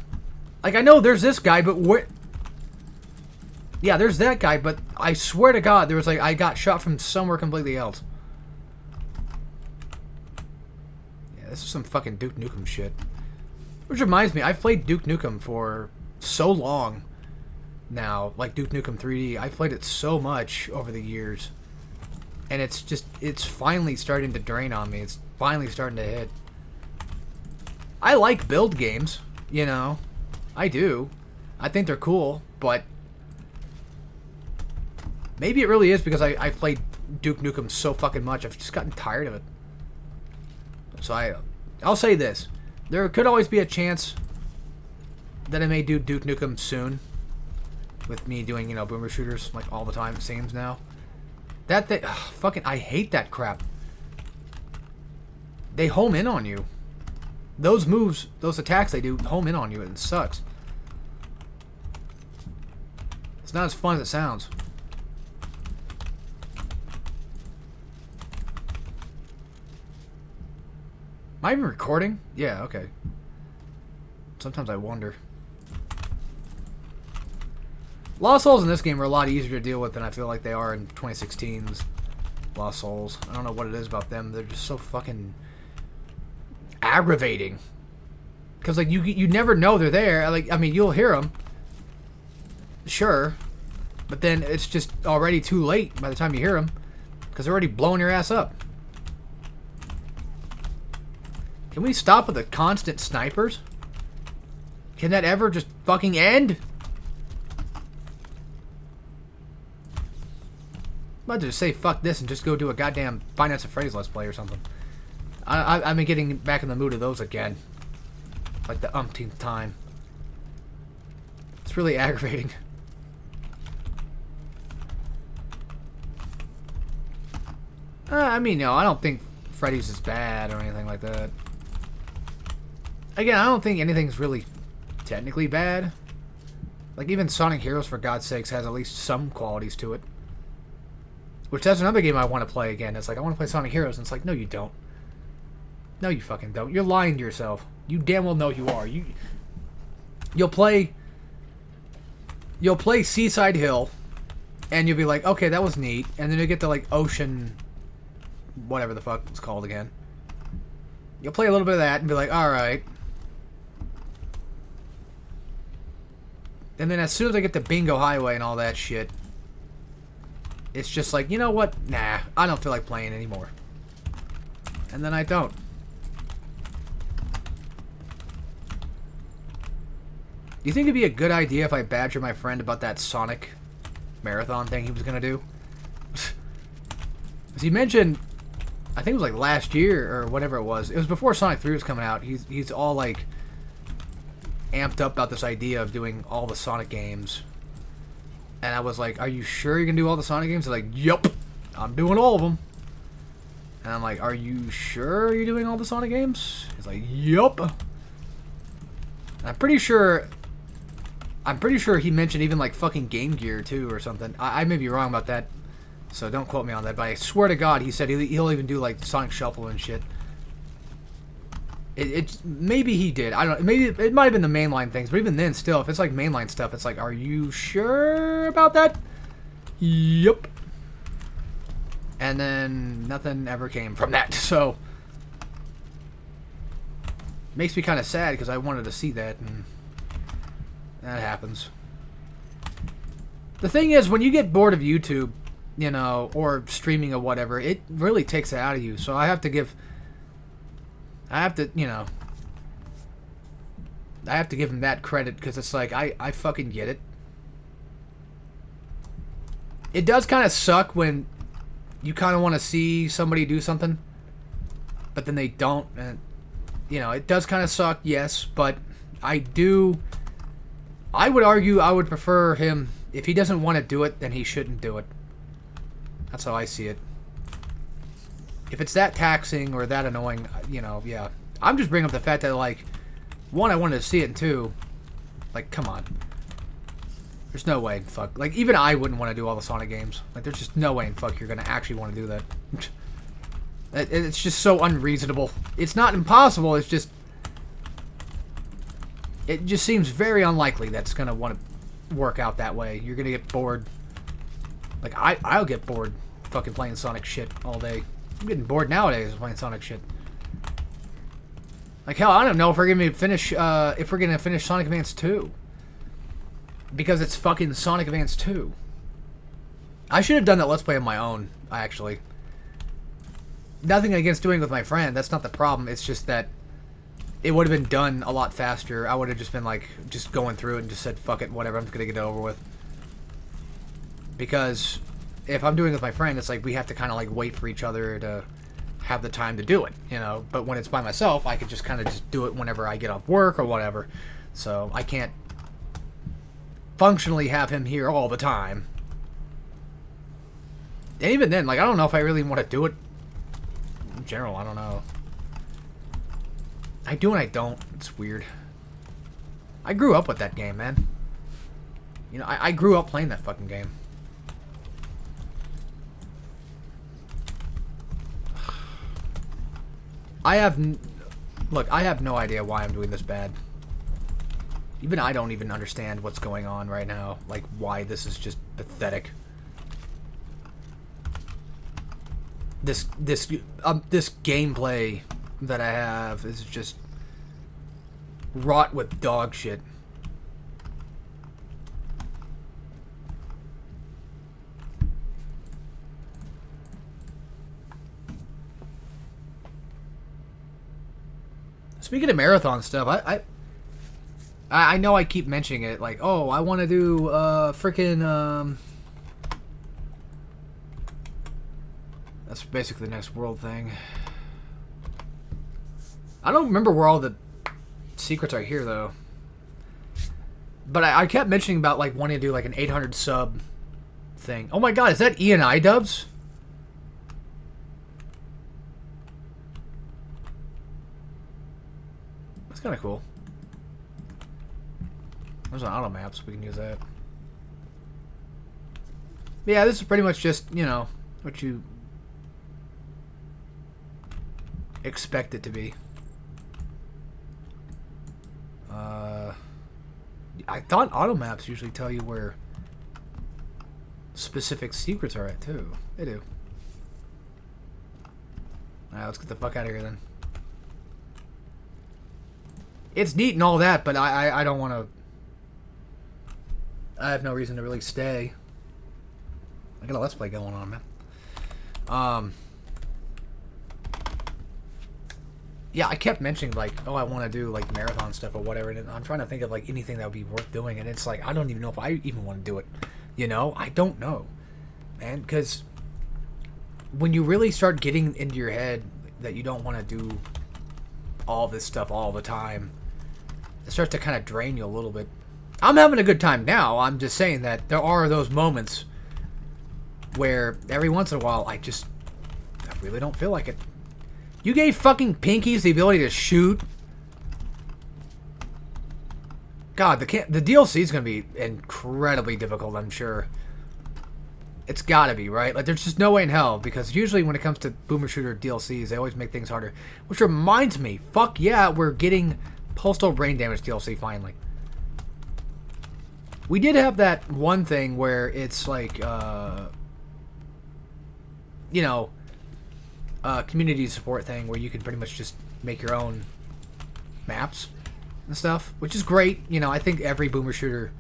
S1: Like, I know there's this guy, but where... Yeah, there's that guy, but I swear to God, there was like, I got shot from somewhere completely else. Yeah, this is some fucking Duke Nukem shit. Which reminds me, I've played Duke Nukem for so long now. Like Duke Nukem 3D. I've played it so much over the years. And it's just, it's finally starting to drain on me. It's finally starting to hit. I like build games, you know. I do. I think they're cool, but... Maybe it really is because I've played Duke Nukem so fucking much. I've just gotten tired of it. So I'll say this. There could always be a chance that I may do Duke Nukem soon. With me doing, you know, boomer shooters like all the time, it seems now. That thing, fucking, I hate that crap. They home in on you. Those moves, those attacks they do, home in on you, and it sucks. It's not as fun as it sounds. Am I even recording? Yeah, okay. Sometimes I wonder. Lost Souls in this game are a lot easier to deal with than I feel like they are in 2016's Lost Souls. I don't know what it is about them. They're just so fucking aggravating. Because, like, you never know they're there. Like, I mean, you'll hear them. Sure. But then it's just already too late by the time you hear them. Because they're already blowing your ass up. Can we stop with the constant snipers? Can that ever just fucking end? I'm about to just say fuck this and just go do a goddamn Five Nights at Freddy's Let's Play or something. I've been getting back in the mood of those again. Like the umpteenth time. It's really aggravating. I mean, no, I don't think Freddy's is bad or anything like that. Again, I don't think anything's really technically bad. Like, even Sonic Heroes, for God's sakes, has at least some qualities to it. Which, that's another game I want to play again. It's like, I want to play Sonic Heroes, and it's like, no, you don't. No, you fucking don't. You're lying to yourself. You damn well know you are. You'll play Seaside Hill, and you'll be like, okay, that was neat. And then you'll get to, like, Ocean... whatever the fuck it's called again. You'll play a little bit of that and be like, alright. And then as soon as I get to Bingo Highway and all that shit, it's just like, you know what? Nah, I don't feel like playing anymore. And then I don't. Do you think it'd be a good idea if I badger my friend about that Sonic marathon thing he was gonna do? Because he mentioned, I think it was like last year or whatever it was. It was before Sonic 3 was coming out. He's all like amped up about this idea of doing all the Sonic games. And I was like, are you sure you can do all the Sonic games? They're like, yup, I'm doing all of them. And I'm like, are you sure you're doing all the Sonic games? He's like, yup. I'm pretty sure he mentioned even like fucking Game Gear too or something. I may be wrong about that. So don't quote me on that, but I swear to God, he said he'll even do like Sonic Shuffle and shit. Maybe he did. I don't. Maybe it might have been the mainline things, but even then, still, if it's like mainline stuff, it's like, are you sure about that? Yup. And then nothing ever came from that. So makes me kind of sad because I wanted to see that, and that happens. The thing is, when you get bored of YouTube, you know, or streaming or whatever, it really takes it out of you. So I have to, you know, I have to give him that credit because it's like, I fucking get it. It does kind of suck when you kind of want to see somebody do something, but then they don't. And, you know, it does kind of suck, yes, but I would argue I would prefer him, if he doesn't want to do it, then he shouldn't do it. That's how I see it. if it's that taxing or that annoying, you know, yeah. I'm just bringing up the fact that, like, one, I wanted to see it, and two, like, come on. There's no way, fuck. Like, even I wouldn't want to do all the Sonic games. Like, there's just no way in fuck you're going to actually want to do that. It's just so unreasonable. It's not impossible, it's just... It just seems very unlikely that's going to want to work out that way. You're going to get bored. Like, I'll get bored fucking playing Sonic shit all day. I'm getting bored nowadays playing Sonic shit. Like, hell, I don't know if we're going to finish, Sonic Advance 2. Because it's fucking Sonic Advance 2. I should have done that Let's Play on my own, actually. Nothing against doing it with my friend. That's not the problem. It's just that it would have been done a lot faster. I would have just been, like, just going through it and just said, fuck it, whatever, I'm just going to get it over with. Because if I'm doing it with my friend, it's like we have to kind of, like, wait for each other to have the time to do it, you know? But when it's by myself, I could just kind of just do it whenever I get off work or whatever. So I can't functionally have him here all the time. And even then, like, I don't know if I really want to do it in general. I don't know. I do and I don't. It's weird. I grew up with that game, man. You know, I grew up playing that fucking game. Look, I have no idea why I'm doing this bad. Even I don't even understand what's going on right now. Like, why this is just pathetic. This gameplay that I have is just wrought with dog shit. Speaking of marathon stuff, I know I keep mentioning it, like, oh, I want to do, frickin', that's basically the next world thing. I don't remember where all the secrets are here, though. But I kept mentioning about, like, wanting to do, like, an 800 sub thing. Oh my god, is that E&I dubs? That's kind of cool. There's an auto map, so we can use that. Yeah, this is pretty much just, you know, what you expect it to be. I thought auto maps usually tell you where specific secrets are at, too. They do. Alright, let's get the fuck out of here, then. It's neat and all that, but I don't want to... I have no reason to really stay. I got a Let's Play going on, man. Yeah, I kept mentioning, like, oh, I want to do, like, marathon stuff or whatever, and I'm trying to think of, like, anything that would be worth doing, and it's like, I don't even know if I even want to do it. You know? I don't know. Man, because when you really start getting into your head that you don't want to do all this stuff all the time, it starts to kind of drain you a little bit. I'm having a good time now. I'm just saying that there are those moments where every once in a while I really don't feel like it. You gave fucking Pinkies the ability to shoot. God, the DLC is going to be incredibly difficult, I'm sure. It's got to be, right? Like, there's just no way in hell, because usually when it comes to Boomer Shooter DLCs, they always make things harder. Which reminds me, fuck yeah, we're getting Postal Brain Damage DLC finally. We did have that one thing where it's like, you know, community support thing where you can pretty much just make your own maps and stuff, which is great. You know, I think every Boomer Shooter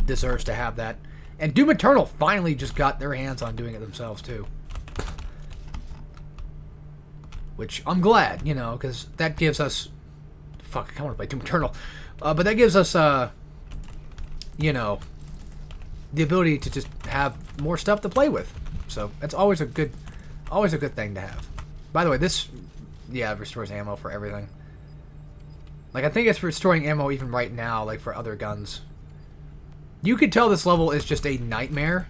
S1: deserves to have that. And Doom Eternal finally just got their hands on doing it themselves, too. Which I'm glad, you know, because that gives us... Fuck, I want to play Doom Eternal. But that gives us, you know, the ability to just have more stuff to play with. So that's always a good thing to have. By the way, this, yeah, restores ammo for everything. Like, I think it's restoring ammo even right now, like, for other guns. You could tell this level is just a nightmare.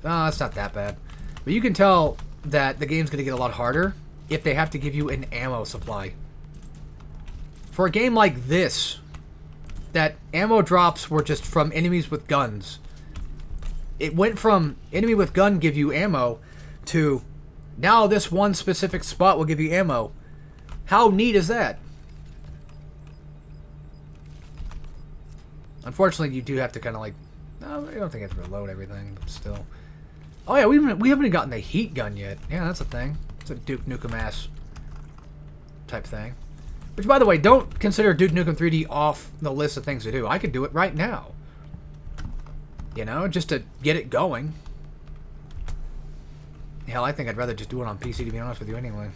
S1: It's not that bad. But you can tell that the game's going to get a lot harder if they have to give you an ammo supply. For a game like this, that ammo drops were just from enemies with guns. It went from enemy with gun give you ammo to now this one specific spot will give you ammo. How neat is that? Unfortunately, you do have to kind of like... No, I don't think I have to reload everything, but still. Oh yeah, we haven't even gotten the heat gun yet. Yeah, that's a thing. It's a Duke Nukem ass type thing. Which, by the way, don't consider Duke Nukem 3D off the list of things to do. I could do it right now. You know, just to get it going. Hell, I think I'd rather just do it on PC, to be honest with you, anyway.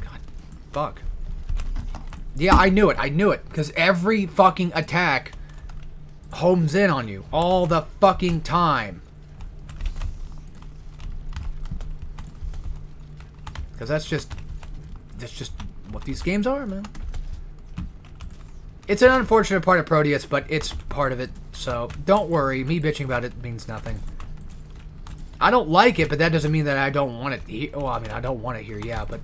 S1: God, fuck. Yeah, I knew it. I knew it. Because every fucking attack homes in on you. All the fucking time. Because that's just what these games are, man. It's an unfortunate part of Prodeus, but it's part of it. So don't worry. Me bitching about it means nothing. I don't like it, but that doesn't mean that I don't want it here. Well, I mean, I don't want it here, yeah, but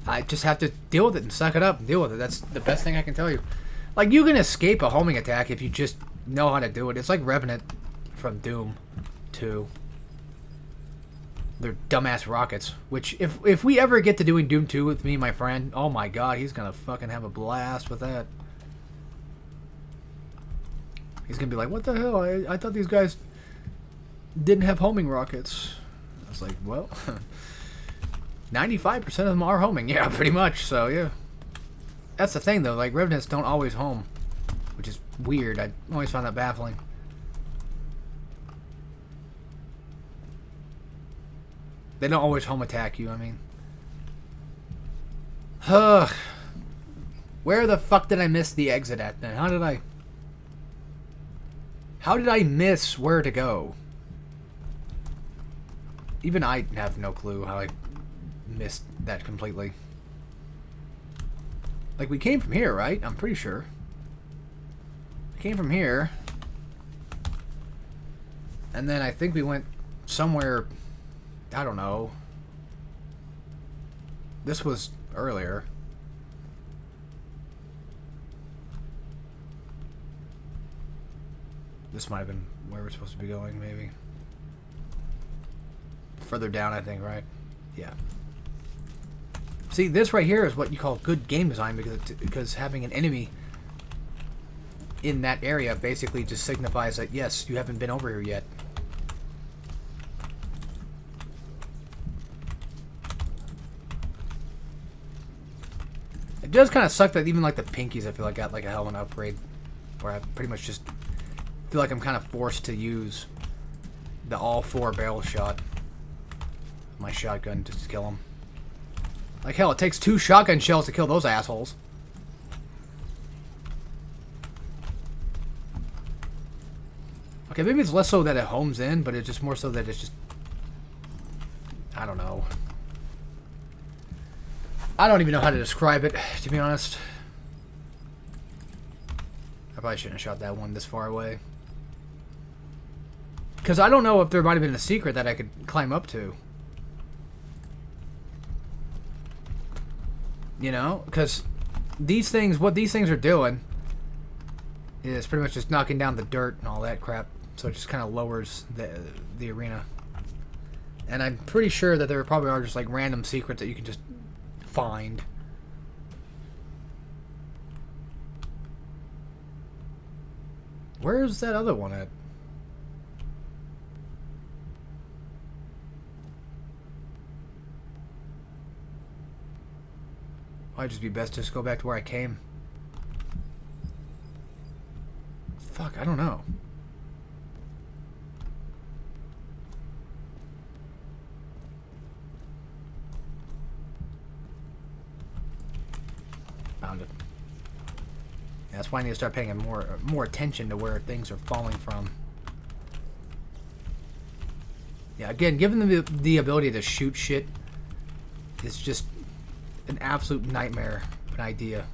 S1: I just have to deal with it and suck it up and deal with it. That's the best thing I can tell you. Like, you can escape a homing attack if you just know how to do it. It's like Revenant from Doom 2. They're dumbass rockets. Which, if we ever get to doing Doom 2 with me and my friend, oh my god, he's gonna fucking have a blast with that. He's gonna be like, what the hell? I thought these guys didn't have homing rockets. I was like, well, 95% of them are homing. Yeah, pretty much. So, yeah. That's the thing, though. Like, Revenants don't always home. Which is weird. I always found that baffling. They don't always home attack you, I mean. Ugh. Where the fuck did I miss the exit at then? How did I miss where to go? Even I have no clue how I missed that completely. Like, we came from here, right? I'm pretty sure. We came from here. And then I think we went somewhere... I don't know. This was earlier. This might have been where we're supposed to be going, maybe. Further down, I think, right? Yeah. See, this right here is what you call good game design, because having an enemy in that area basically just signifies that, yes, you haven't been over here yet. It does kind of suck that even like the pinkies, I feel like, got like a hell of an upgrade, where I pretty much just feel like I'm kind of forced to use the all-4 barrel shot, my shotgun, just to kill them. Like hell, it takes 2 shotgun shells to kill those assholes. Okay, maybe it's less so that it homes in, but it's just more so that it's just... I don't know. I don't even know how to describe it, to be honest. I probably shouldn't have shot that one this far away. Because I don't know if there might have been a secret that I could climb up to. You know? Because these things, what these things are doing is pretty much just knocking down the dirt and all that crap. So it just kind of lowers the arena. And I'm pretty sure that there probably are just like random secrets that you can just find. Where's that other one at? Might just be best to just go back to where I came. Fuck, I don't know. Found it. Yeah, that's why I need to start paying more attention to where things are falling from. Yeah, again, giving them the ability to shoot shit is just an absolute nightmare of an idea.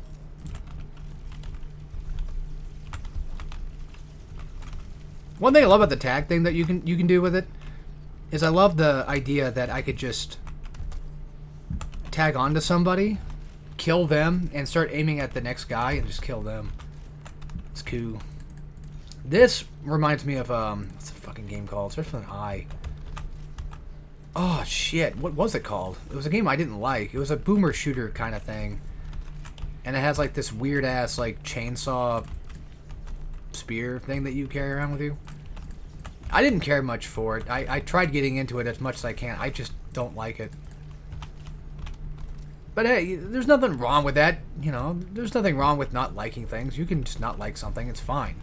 S1: One thing I love about the tag thing that you can do with it is I love the idea that I could just tag onto somebody, kill them, and start aiming at the next guy and just kill them. It's cool. This reminds me of what's the fucking game called? It starts with an I. Oh shit, what was it called? It was a game I didn't like. It was a boomer shooter kind of thing. And it has like this weird ass like chainsaw spear thing that you carry around with you. I didn't care much for it. I tried getting into it as much as I can. I just don't like it. But hey, there's nothing wrong with that. You know, there's nothing wrong with not liking things. You can just not like something. It's fine.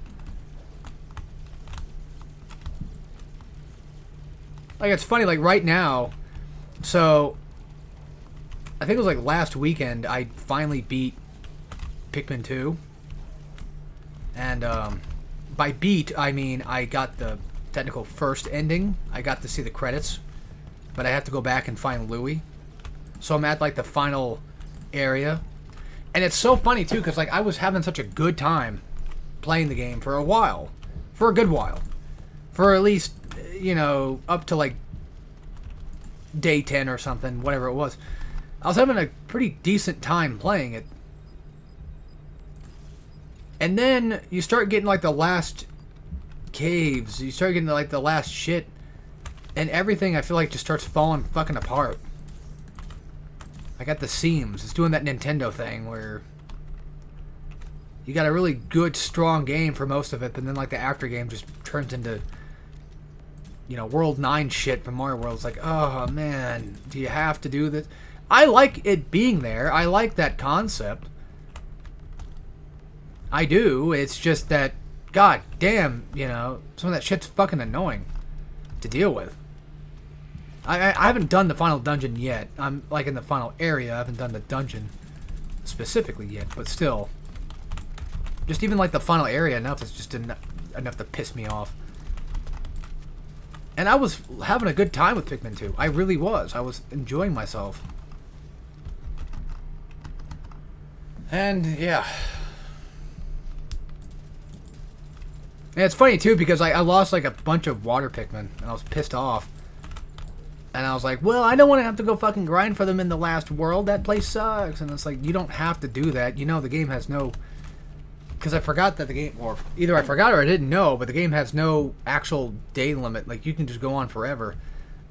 S1: Like, it's funny, like, right now, so, I think it was, like, last weekend, I finally beat Pikmin 2. And, by beat, I mean I got the technical first ending. I got to see the credits. But I have to go back and find Louie. So I'm at, like, the final area. And it's so funny, too, because, like, I was having such a good time playing the game for a while. For a good while. For at least, you know, up to, like, day 10 or something, whatever it was. I was having a pretty decent time playing it. And then you start getting, like, the last caves. You start getting, like, the last shit. And everything, I feel like, just starts falling fucking apart. I got the seams. It's doing that Nintendo thing where you got a really good, strong game for most of it, but then, like, the after game just turns into, you know, World 9 shit from Mario World. It's like, oh, man, do you have to do this? I like it being there. I like that concept. I do. It's just that, god damn, you know, some of that shit's fucking annoying to deal with. I haven't done the final dungeon yet. I'm, like, in the final area. I haven't done the dungeon specifically yet, but still. Just even, like, the final area enough is just enough to piss me off. And I was having a good time with Pikmin 2. I really was. I was enjoying myself. And, yeah. And it's funny, too, because I lost, like, a bunch of water Pikmin, and I was pissed off. And I was like, well, I don't want to have to go fucking grind for them in the last world. That place sucks. And it's like, you don't have to do that. You know, the game has no... Because I forgot that the game... Or either I forgot or I didn't know, but the game has no actual day limit. Like, you can just go on forever.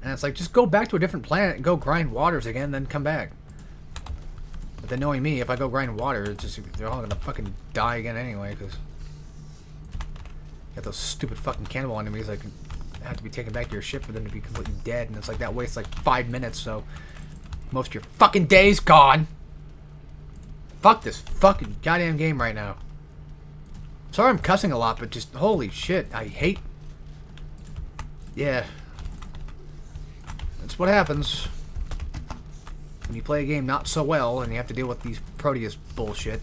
S1: And it's like, just go back to a different planet and go grind waters again, then come back. But then knowing me, if I go grind water, it's just... They're all gonna fucking die again anyway, because... Got those stupid fucking cannibal enemies, like... have to be taken back to your ship for them to be completely dead, and it's like that wastes like 5 minutes, so most of your fucking day's gone. Fuck this fucking goddamn game right now. Sorry I'm cussing a lot, but just holy shit, I hate... Yeah. That's what happens when you play a game not so well and you have to deal with these Prodeus bullshit.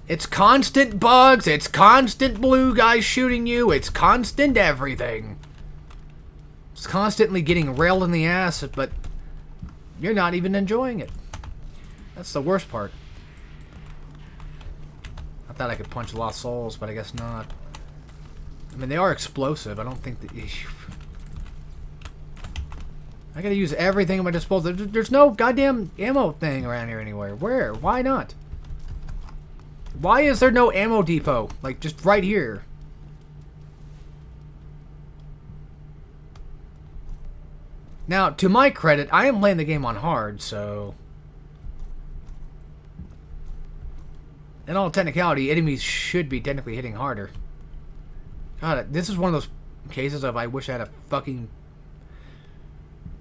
S1: It's constant bugs, it's constant blue guys shooting you, it's constant everything. It's constantly getting railed in the ass, but you're not even enjoying it. That's the worst part. I thought I could punch Lost Souls, but I guess not. I mean, they are explosive. I don't think that... I gotta use everything at my disposal. There's no goddamn ammo thing around here anywhere. Where? Why not? Why is there no ammo depot? Like, just right here. Now, to my credit, I am playing the game on hard, so... In all technicality, enemies should be technically hitting harder. God, this is one of those cases of I wish I had a fucking...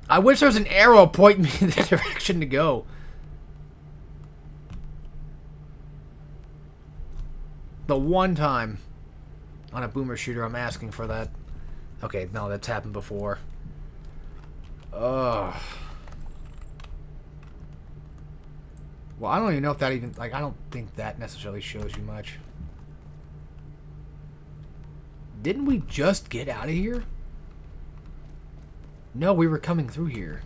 S1: I wish there was an arrow pointing me in the direction to go. The one time on a boomer shooter I'm asking for that. Okay, no, that's happened before. Ugh. Well, I don't even know if that even... Like, I don't think that necessarily shows you much. Didn't we just get out of here? No, we were coming through here.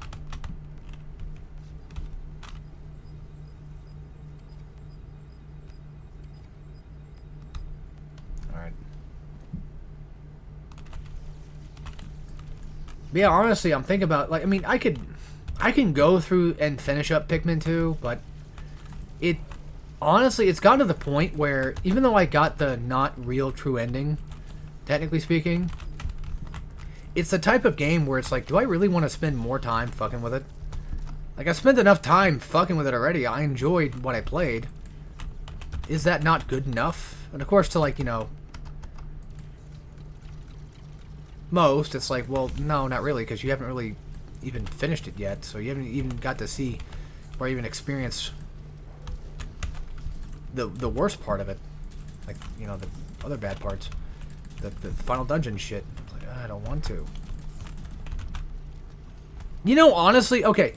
S1: But yeah, honestly, I'm thinking about, like, I mean, I can go through and finish up Pikmin 2, but honestly, it's gotten to the point where, even though I got the not real true ending, technically speaking, it's the type of game where it's like, do I really want to spend more time fucking with it? Like, I spent enough time fucking with it already. I enjoyed what I played. Is that not good enough? And of course, to, like, you know, most, it's like, well, no, not really, because you haven't really even finished it yet, so you haven't even got to see or even experience the worst part of it. Like, you know, the other bad parts. The final dungeon shit. Like, I don't want to. You know, honestly, okay,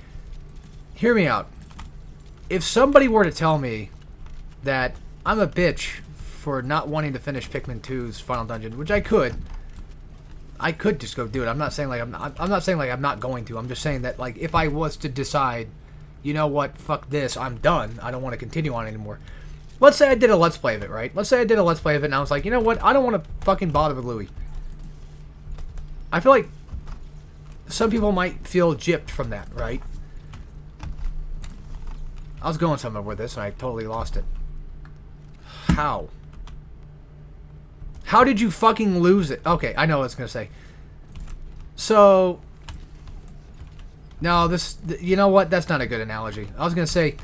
S1: hear me out. If somebody were to tell me that I'm a bitch for not wanting to finish Pikmin 2's final dungeon, which I could just go do it. I'm not saying like I'm not saying like I'm not going to. I'm just saying that, like, if I was to decide, you know what, fuck this, I'm done. I don't want to continue on anymore. Let's say I did a Let's Play of it, right? Let's say I did a Let's Play of it and I was like, you know what, I don't want to fucking bother with Louie. I feel like some people might feel gypped from that, right? I was going somewhere with this and I totally lost it. How? How did you fucking lose it? Okay, I know what I was going to say. So, no, you know what? That's not a good analogy. I was going to say,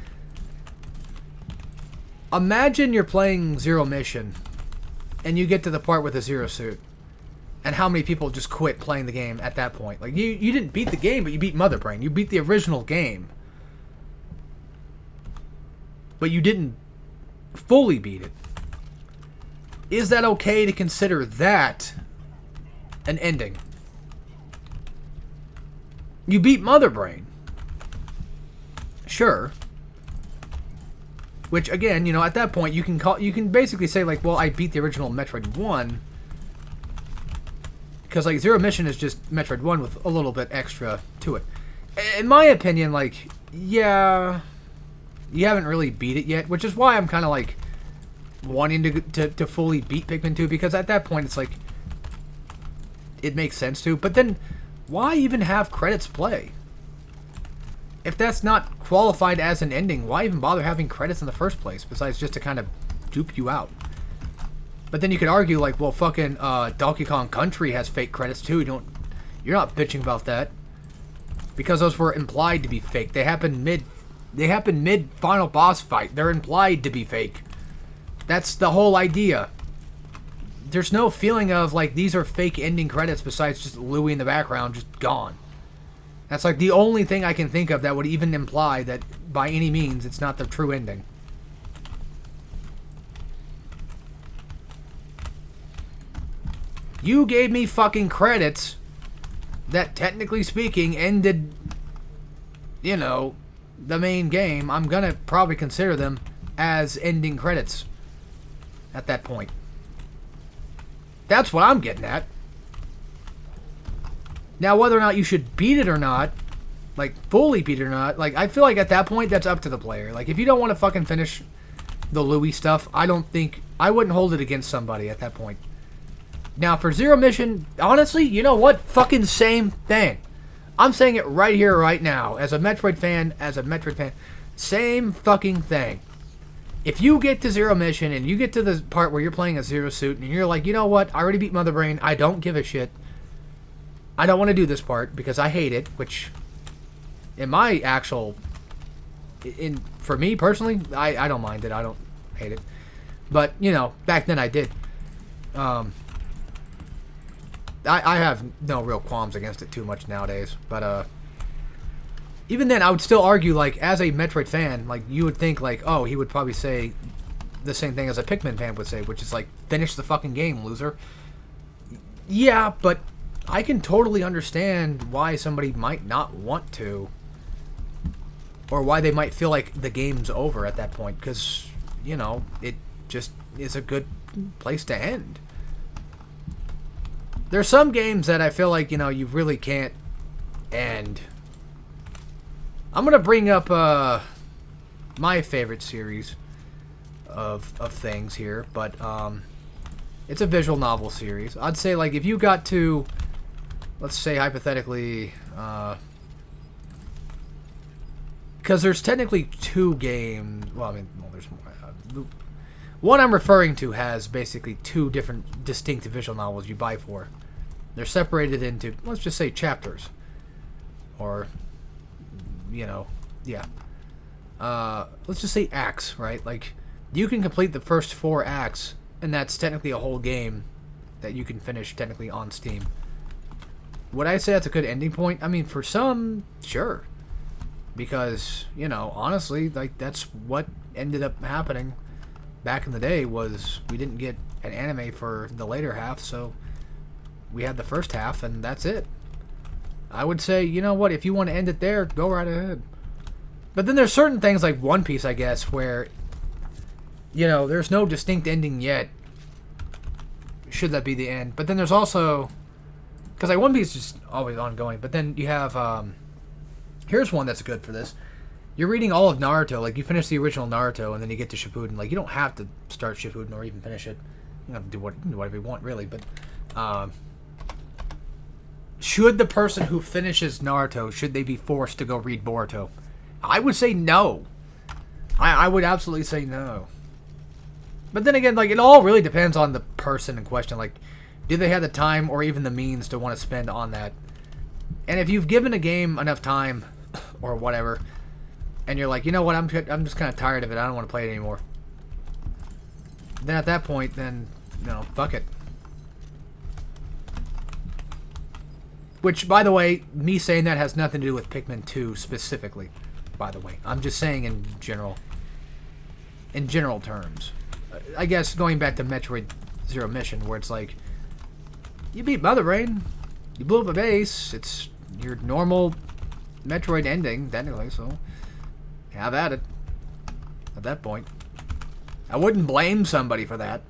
S1: imagine you're playing Zero Mission, and you get to the part with the Zero Suit, and how many people just quit playing the game at that point. Like, you didn't beat the game, but you beat Mother Brain. You beat the original game. But you didn't fully beat it. Is that okay to consider that an ending? You beat Mother Brain. Sure. Which, again, you know, at that point, you can basically say, like, well, I beat the original Metroid 1. Because, like, Zero Mission is just Metroid 1 with a little bit extra to it. In my opinion, like, yeah, you haven't really beat it yet, which is why I'm kind of, like, wanting to fully beat Pikmin 2, because at that point, it's like, it makes sense to. But then, why even have credits play? If that's not qualified as an ending, why even bother having credits in the first place, besides just to kind of dupe you out? But then you could argue, like, well, fucking Donkey Kong Country has fake credits too. You're not bitching about that, because those were implied to be fake. They happen mid final boss fight. They're implied to be fake. That's the whole idea. There's no feeling of, like, these are fake ending credits besides just Louie in the background just gone. That's, like, the only thing I can think of that would even imply that, by any means, it's not the true ending. You gave me fucking credits that, technically speaking, ended, you know, the main game. I'm gonna probably consider them as ending credits at that point. That's what I'm getting at. Now, whether or not you should beat it or not, like, fully beat it or not, like, I feel like at that point, that's up to the player. Like, if you don't want to fucking finish the Louie stuff, I wouldn't hold it against somebody at that point. Now, for Zero Mission, honestly, you know what? Fucking same thing. I'm saying it right here, right now. As a Metroid fan, same fucking thing. If you get to Zero Mission and you get to the part where you're playing a Zero Suit and you're like, you know what? I already beat Mother Brain. I don't give a shit. I don't want to do this part because I hate it, which for me personally, I don't mind it. I don't hate it. But, you know, back then I did. I have no real qualms against it too much nowadays. But, even then, I would still argue, like, as a Metroid fan, like, you would think, like, oh, he would probably say the same thing as a Pikmin fan would say, which is, like, finish the fucking game, loser. Yeah, but I can totally understand why somebody might not want to, or why they might feel like the game's over at that point, because, you know, it just is a good place to end. There's some games that I feel like, you know, you really can't end. I'm going to bring up my favorite series of things here, but it's a visual novel series. I'd say, like, if you got to let's say hypothetically, because there's technically 2 games. Well, I mean, well, there's more. What I'm referring to has basically 2 different distinct visual novels you buy for. They're separated into, let's just say, chapters. Or, you know, yeah. Let's just say acts, right? Like, you can complete the first 4 acts, and that's technically a whole game that you can finish technically on Steam. Would I say that's a good ending point? I mean, for some, sure. Because, you know, honestly, like, that's what ended up happening back in the day was we didn't get an anime for the later half, so we had the first half, and that's it. I would say, you know what, if you want to end it there, go right ahead. But then there's certain things like One Piece, I guess, where, you know, there's no distinct ending yet. Should that be the end? But then there's also, because like One Piece is just always ongoing, but then you have, here's one that's good for this. You're reading all of Naruto, like you finish the original Naruto, and then you get to Shippuden. Like, you don't have to start Shippuden or even finish it. You have to do whatever you want, really. But should the person who finishes Naruto, should they be forced to go read Boruto? I would say no. I would absolutely say no. But then again, like, it all really depends on the person in question. Like, do they have the time or even the means to want to spend on that? And if you've given a game enough time or whatever, and you're like, you know what, I'm just kind of tired of it, I don't want to play it anymore, then at that point, then, you know, fuck it. Which, by the way, me saying that has nothing to do with Pikmin 2 specifically, by the way. I'm just saying in general terms. I guess going back to Metroid Zero Mission, where it's like, you beat Mother Brain, you blew up a base, it's your normal Metroid ending, technically, so have at it. At that point, I wouldn't blame somebody for that.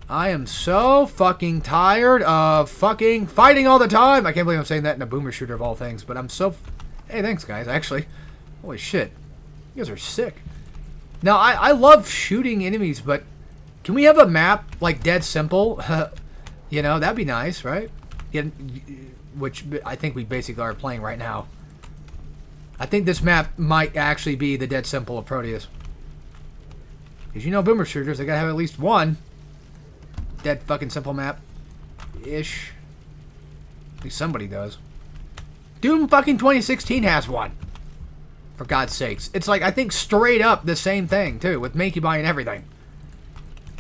S1: I am so fucking tired of fucking fighting all the time. I can't believe I'm saying that in a boomer shooter of all things, but I'm so... Hey, thanks, guys, actually. Holy shit. You guys are sick. Now, I love shooting enemies, but can we have a map, like, dead simple? You know, that'd be nice, right? Which I think we basically are playing right now. I think this map might actually be the dead simple of Prodeus. Because you know boomer shooters, they gotta have at least one dead fucking simple map-ish. At least somebody does. Doom fucking 2016 has one. For God's sakes. It's like, I think straight up the same thing, too, with Makey and everything.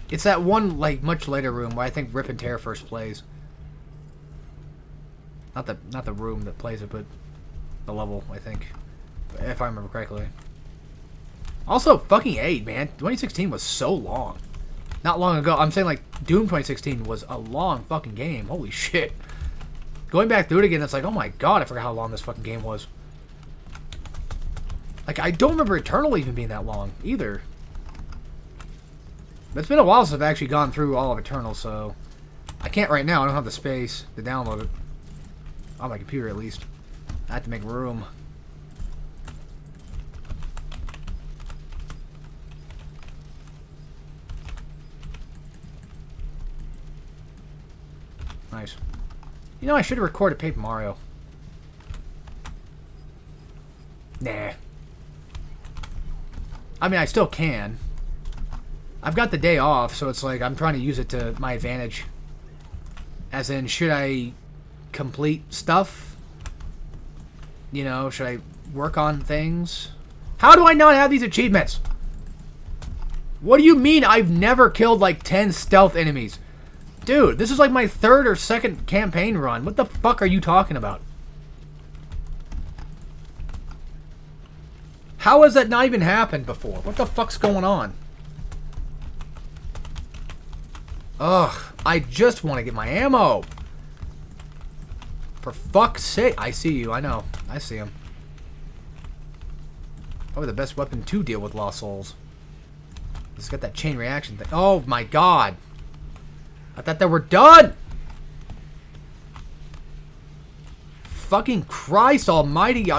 S1: It's that one, like, much later room where I think Rip and Tear first plays. Not the room that plays it, but the level, I think. If I remember correctly. Also, fucking 8, man. 2016 was so long. Not long ago. I'm saying, like, Doom 2016 was a long fucking game. Holy shit. Going back through it again, it's like, oh my god, I forgot how long this fucking game was. Like, I don't remember Eternal even being that long, either. But it's been a while since I've actually gone through all of Eternal, so... I can't right now. I don't have the space to download it. On my computer, at least. I have to make room. Nice. You know, I should have recorded Paper Mario. Nah. I mean, I still can. I've got the day off, so it's like I'm trying to use it to my advantage. As in, should I complete stuff? You know, should I work on things? How do I not have these achievements? What do you mean I've never killed like 10 stealth enemies? Dude, this is like my 3rd or 2nd campaign run. What the fuck are you talking about? How has that not even happened before? What the fuck's going on? Ugh, I just want to get my ammo. For fuck's sake. I see you, I know. I see him. Probably the best weapon to deal with Lost Souls. It's got that chain reaction thing. Oh my god. I thought they were done! Fucking Christ almighty.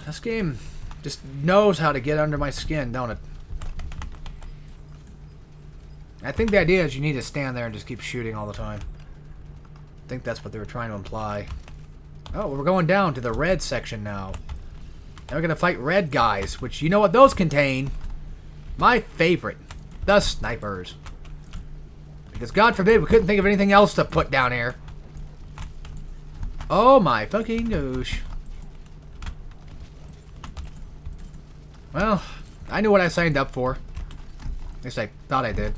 S1: This game just knows how to get under my skin, don't it? think the idea is you need to stand there and just keep shooting all the time. I think that's what they were trying to imply. Oh, we're going down to the red section now. Now we're going to fight red guys, which you know what those contain? My favorite. The snipers. Because God forbid we couldn't think of anything else to put down here. Oh my fucking gosh. Well, I knew what I signed up for. At least I thought I did.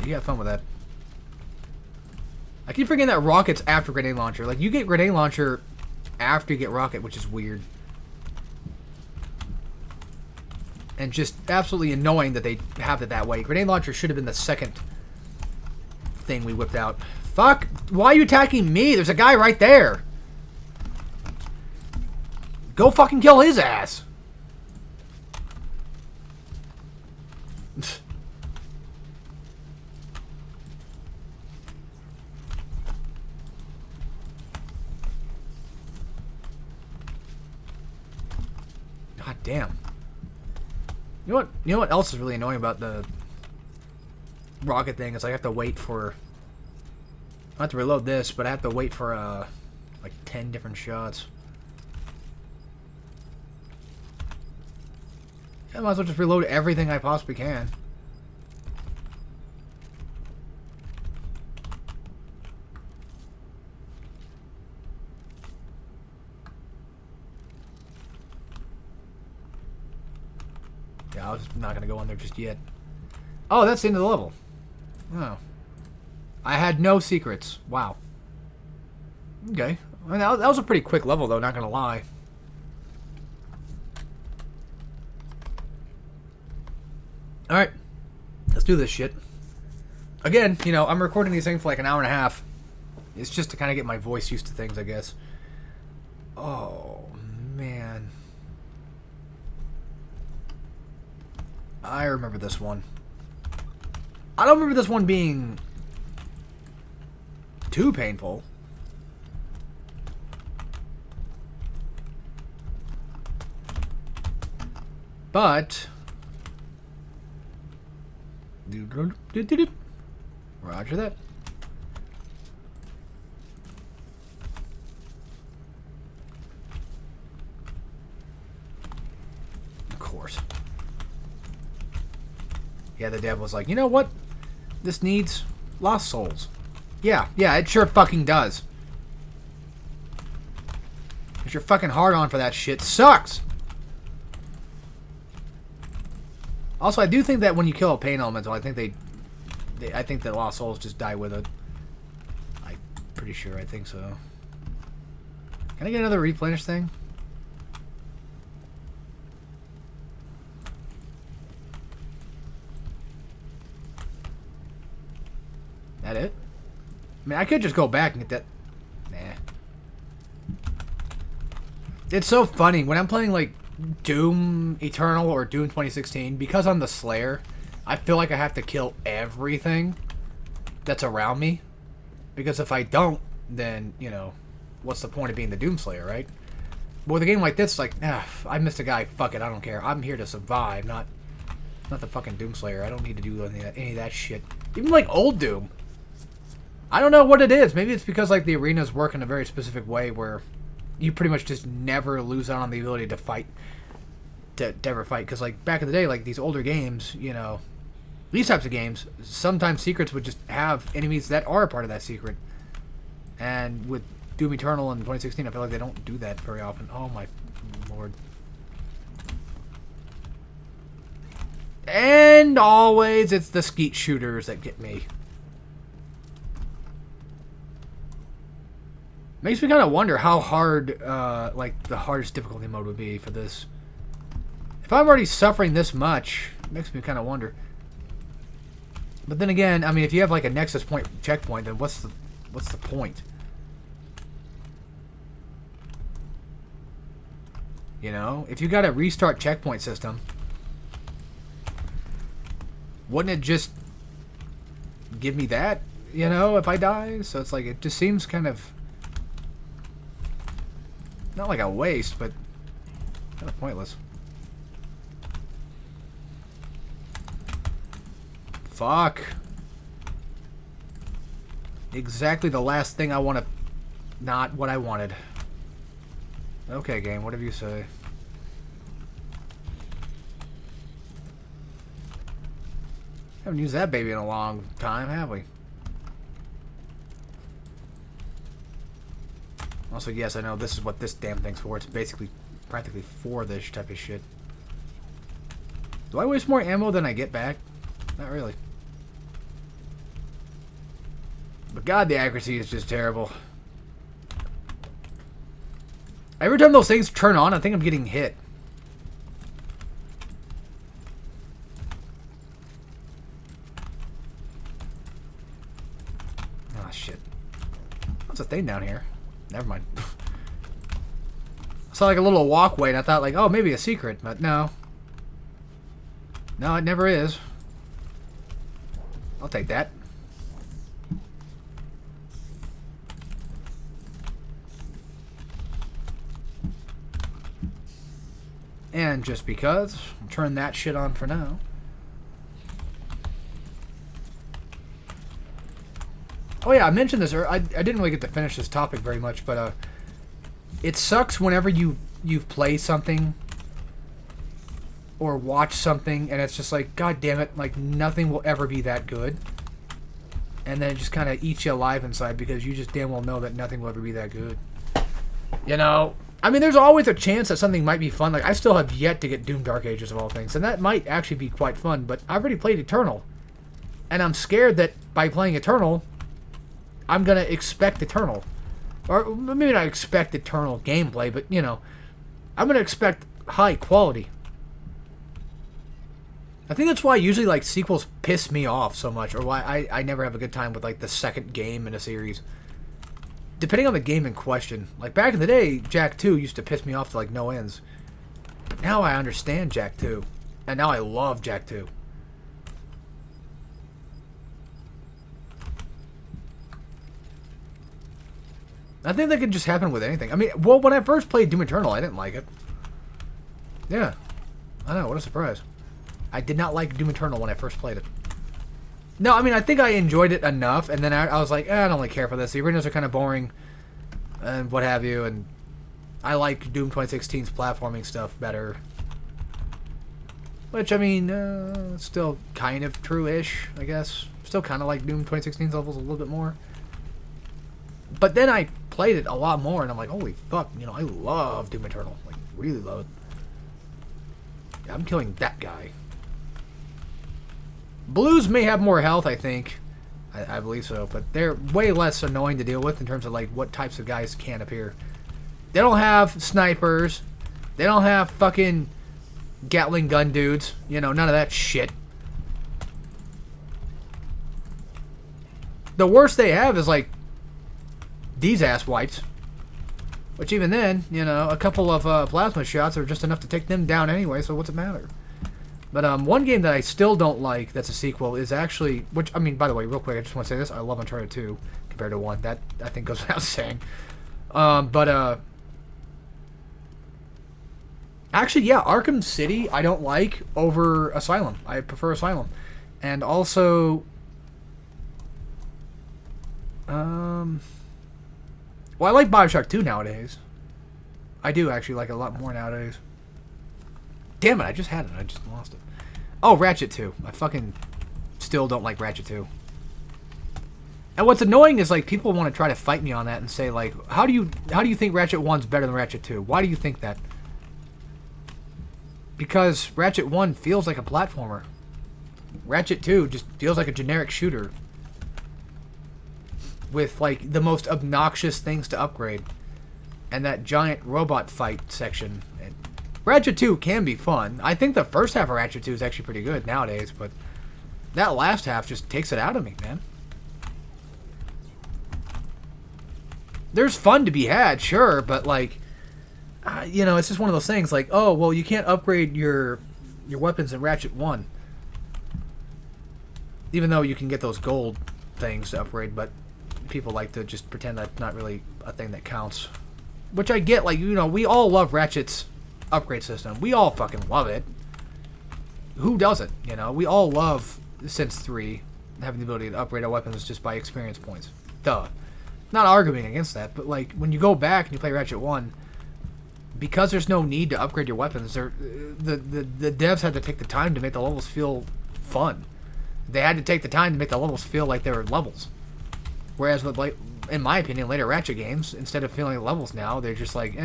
S1: You have fun with that. I keep forgetting that rocket's after grenade launcher. Like, you get grenade launcher after you get rocket, which is weird. And just absolutely annoying that they have it that way. Grenade launcher should have been the second thing we whipped out. Fuck! Why are you attacking me? There's a guy right there. Go fucking kill his ass. God damn. You know what else is really annoying about the rocket thing is I have to wait for... I have to reload this, but I have to wait for like 10 different shots. I might as well just reload everything I possibly can. Yeah, I was not going to go in there just yet. Oh, that's the end of the level. Oh. I had no secrets. Wow. Okay. I mean, that was a pretty quick level, though, not going to lie. Alright. Let's do this shit. Again, you know, I'm recording these things for like an hour and a half. It's just to kind of get my voice used to things, I guess. Oh, man. I remember this one. I don't remember this one being too painful. But... Roger that. Of course. Yeah, the dev was like, you know what? This needs lost souls. Yeah, it sure fucking does. Because your fucking hard on for that shit sucks. Also, I do think that when you kill a pain elemental, I think I think that lost souls just die with it. I'm pretty sure. I think so. Can I get another replenish thing? That it? I mean, I could just go back and get that. Nah. It's so funny when I'm playing like Doom Eternal or Doom 2016, because I'm the Slayer, I feel like I have to kill everything that's around me, because if I don't, then, you know, what's the point of being the Doom Slayer, right? But with a game like this, it's like, I missed a guy, fuck it, I don't care. I'm here to survive, not the fucking Doom Slayer. I don't need to do any of that shit. Even like old Doom. I don't know what it is. Maybe it's because like the arenas work in a very specific way where you pretty much just never lose out on the ability to fight, to ever fight. Because like back in the day, like these older games, you know, these types of games, sometimes secrets would just have enemies that are a part of that secret. And with Doom Eternal in 2016, I feel like they don't do that very often. Oh my lord. And always it's the skeet shooters that get me. Makes me kind of wonder how hard, like, the hardest difficulty mode would be for this. If I'm already suffering this much, it makes me kind of wonder. But then again, I mean, if you have, like, a Nexus point checkpoint, then what's the point? You know? If you got a restart checkpoint system, wouldn't it just give me that, you know, if I die? So it's like, it just seems kind of... not like a waste, but kind of pointless. Fuck. Exactly the last thing I want to... Not what I wanted. Okay, game, whatever you say. Haven't used that baby in a long time, have we? Also, yes, I know this is what this damn thing's for. It's basically practically for this type of shit. Do I waste more ammo than I get back? Not really. But god, the accuracy is just terrible. Every time those things turn on, I think I'm getting hit. Oh, shit. What's a thing down here? Never mind. I saw like a little walkway and I thought like, oh, maybe a secret, but no. No, it never is. I'll take that. And just because, I'll turn that shit on for now. Oh yeah, I mentioned this, or I didn't really get to finish this topic very much, but it sucks whenever you play something or watch something and it's just like, god damn it, like nothing will ever be that good. And then it just kind of eats you alive inside because you just damn well know that nothing will ever be that good. You know, I mean, there's always a chance that something might be fun. Like, I still have yet to get Doom Dark Ages of all things, and that might actually be quite fun, but I've already played Eternal. And I'm scared that by playing Eternal, I'm going to expect Eternal. Or maybe not expect Eternal gameplay, but, you know, I'm going to expect high quality. I think that's why usually, like, sequels piss me off so much, or why I never have a good time with, like, the second game in a series. Depending on the game in question. Like, back in the day, Jak 2 used to piss me off to, like, no ends. But now I understand Jak 2. And now I love Jak 2. I think that could just happen with anything. I mean, well, when I first played Doom Eternal, I didn't like it. Yeah. I know, what a surprise. I did not like Doom Eternal when I first played it. No, I mean, I think I enjoyed it enough, and then I was like, I don't really care for this. The arenas are kind of boring, and what have you, and I like Doom 2016's platforming stuff better. Which, I mean, still kind of true-ish, I guess. Still kind of like Doom 2016's levels a little bit more. But then I played it a lot more, and I'm like, holy fuck, you know, I love Doom Eternal. Like, really love it. Yeah, I'm killing that guy. Blues may have more health, I think. I believe so, but they're way less annoying to deal with in terms of, like, what types of guys can appear. They don't have snipers. They don't have fucking Gatling gun dudes. You know, none of that shit. The worst they have is, like, these ass wipes. Which even then, you know, a couple of plasma shots are just enough to take them down anyway, so what's it matter? But one game that I still don't like that's a sequel is actually... Which, I mean, by the way, real quick, I just want to say this. I love Uncharted 2 compared to 1. That, I think, goes without saying. Actually, yeah, Arkham City I don't like over Asylum. I prefer Asylum. And also... Well, I like Bioshock 2 nowadays. I do actually like it a lot more nowadays. Damn it, I just had it. I just lost it. Oh, Ratchet 2. I fucking still don't like Ratchet 2. And what's annoying is, like, people want to try to fight me on that and say, like, how do you think Ratchet 1's better than Ratchet 2? Why do you think that? Because Ratchet 1 feels like a platformer. Ratchet 2 just feels like a generic shooter. With, like, the most obnoxious things to upgrade. And that giant robot fight section. And Ratchet 2 can be fun. I think the first half of Ratchet 2 is actually pretty good nowadays, but that last half just takes it out of me, man. There's fun to be had, sure, but, like, you know, it's just one of those things, like, oh, well, you can't upgrade your weapons in Ratchet 1. Even though you can get those gold things to upgrade, but people like to just pretend that's not really a thing that counts. Which I get, like, you know, we all love Ratchet's upgrade system. We all fucking love it. Who doesn't, you know? We all love since 3, having the ability to upgrade our weapons just by experience points. Duh. Not arguing against that, but like when you go back and you play Ratchet 1, because there's no need to upgrade your weapons, the devs had to take the time to make the levels feel fun. They had to take the time to make the levels feel like they were levels. Whereas with, like, in my opinion, later Ratchet games, instead of feeling like levels now, they're just like,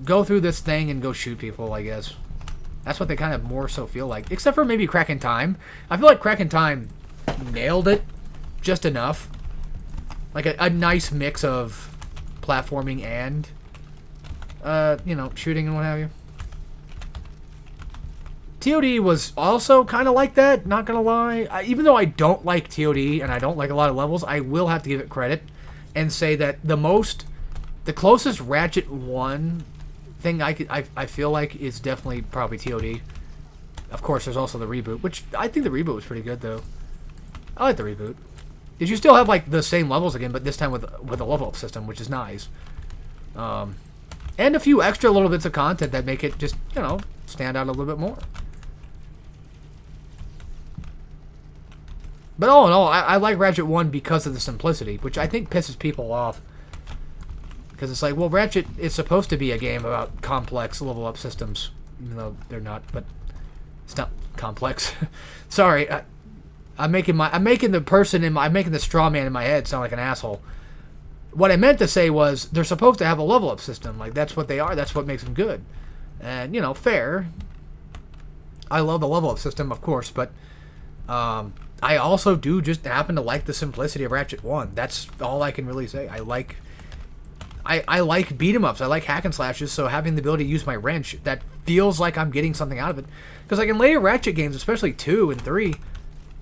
S1: go through this thing and go shoot people, I guess. That's what they kind of more so feel like. Except for maybe Crack in Time. I feel like Crack in Time nailed it just enough. Like a nice mix of platforming and, you know, shooting and what have you. TOD was also kind of like that, not gonna lie. Even though I don't like TOD and I don't like a lot of levels, I will have to give it credit and say that the closest Ratchet 1 thing I feel like is definitely probably TOD. Of course, there's also the reboot, which I think the reboot was pretty good though. I like the reboot. Did you still have like the same levels again, but this time with a level up system, which is nice. And a few extra little bits of content that make it just, you know, stand out a little bit more. But all in all, I like Ratchet 1 because of the simplicity, which I think pisses people off. Because it's like, well, Ratchet is supposed to be a game about complex level-up systems, even though they're not. But it's not complex. Sorry, I'm making the straw man in my head sound like an asshole. What I meant to say was they're supposed to have a level-up system. Like that's what they are. That's what makes them good. And you know, fair. I love the level-up system, of course, but I also do just happen to like the simplicity of Ratchet 1. That's all I can really say. I like beat 'em ups. I like hack and slashes, so having the ability to use my wrench, that feels like I'm getting something out of it. Because like in later Ratchet games, especially 2 and 3,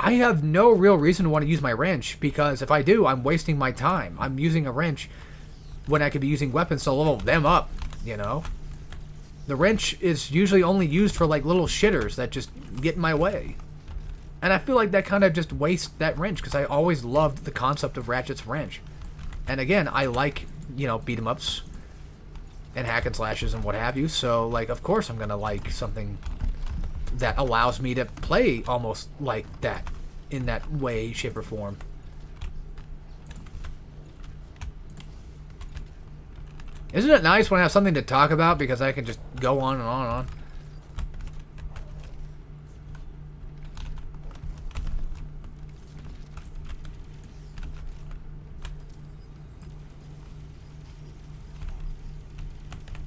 S1: I have no real reason to want to use my wrench, because if I do, I'm wasting my time. I'm using a wrench when I could be using weapons to level them up, you know? The wrench is usually only used for like little shitters that just get in my way. And I feel like that kind of just wastes that wrench, because I always loved the concept of Ratchet's wrench. And again, I like, you know, beat 'em ups and hack and slashes and what have you, so like of course I'm gonna like something that allows me to play almost like that, in that way, shape, or form. Isn't it nice when I have something to talk about, because I can just go on and on and on?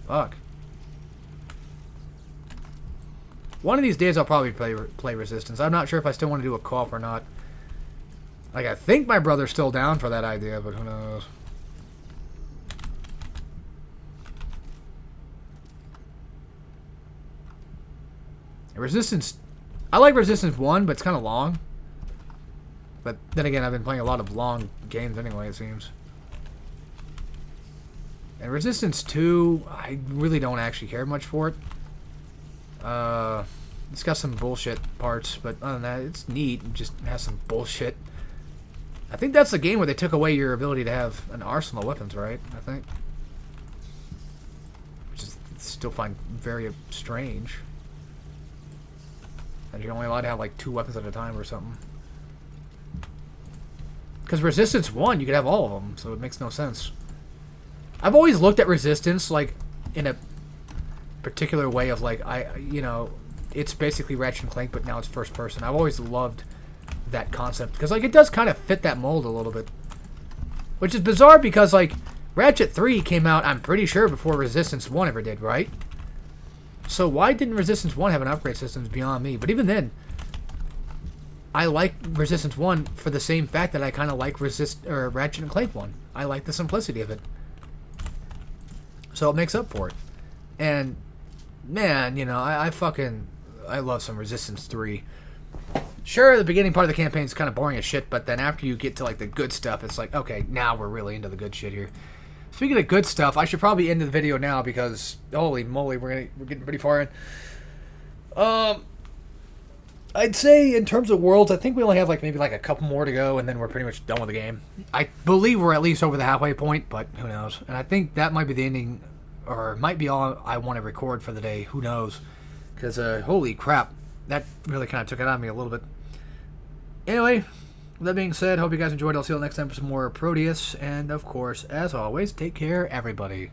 S1: Fuck. One of these days I'll probably play Resistance. I'm not sure if I still want to do a co-op or not. Like, I think my brother's still down for that idea, but who knows. Resistance... I like Resistance 1, but it's kind of long. But then again, I've been playing a lot of long games anyway, it seems. And Resistance 2, I really don't actually care much for it. It's got some bullshit parts, but other than that, it's neat. It just has some bullshit. I think that's the game where they took away your ability to have an arsenal of weapons, right? I think. Which is still find very strange. And you're only allowed to have like 2 weapons at a time or something. Because Resistance 1, you could have all of them, so it makes no sense. I've always looked at Resistance like in a particular way of like, you know, it's basically Ratchet and Clank, but now it's first person. I've always loved that concept, because like it does kind of fit that mold a little bit. Which is bizarre, because like Ratchet 3 came out, I'm pretty sure, before Resistance 1 ever did, right? So why didn't Resistance 1 have an upgrade system is beyond me. But even then, I like Resistance 1 for the same fact that I kind of like Ratchet and Clank 1. I like the simplicity of it. So it makes up for it. And, man, you know, I love some Resistance 3. Sure, the beginning part of the campaign is kind of boring as shit, but then after you get to, like, the good stuff, it's like, okay, now we're really into the good shit here. Speaking of good stuff, I should probably end the video now, because, holy moly, we're getting pretty far in. I'd say, in terms of worlds, I think we only have, like, maybe, like, a couple more to go, and then we're pretty much done with the game. I believe we're at least over the halfway point, but who knows. And I think that might be the ending, or might be all I want to record for the day. Who knows? Because, holy crap, that really kind of took it out of me a little bit. Anyway, with that being said, hope you guys enjoyed. I'll see you all next time for some more Prodeus. And, of course, as always, take care, everybody.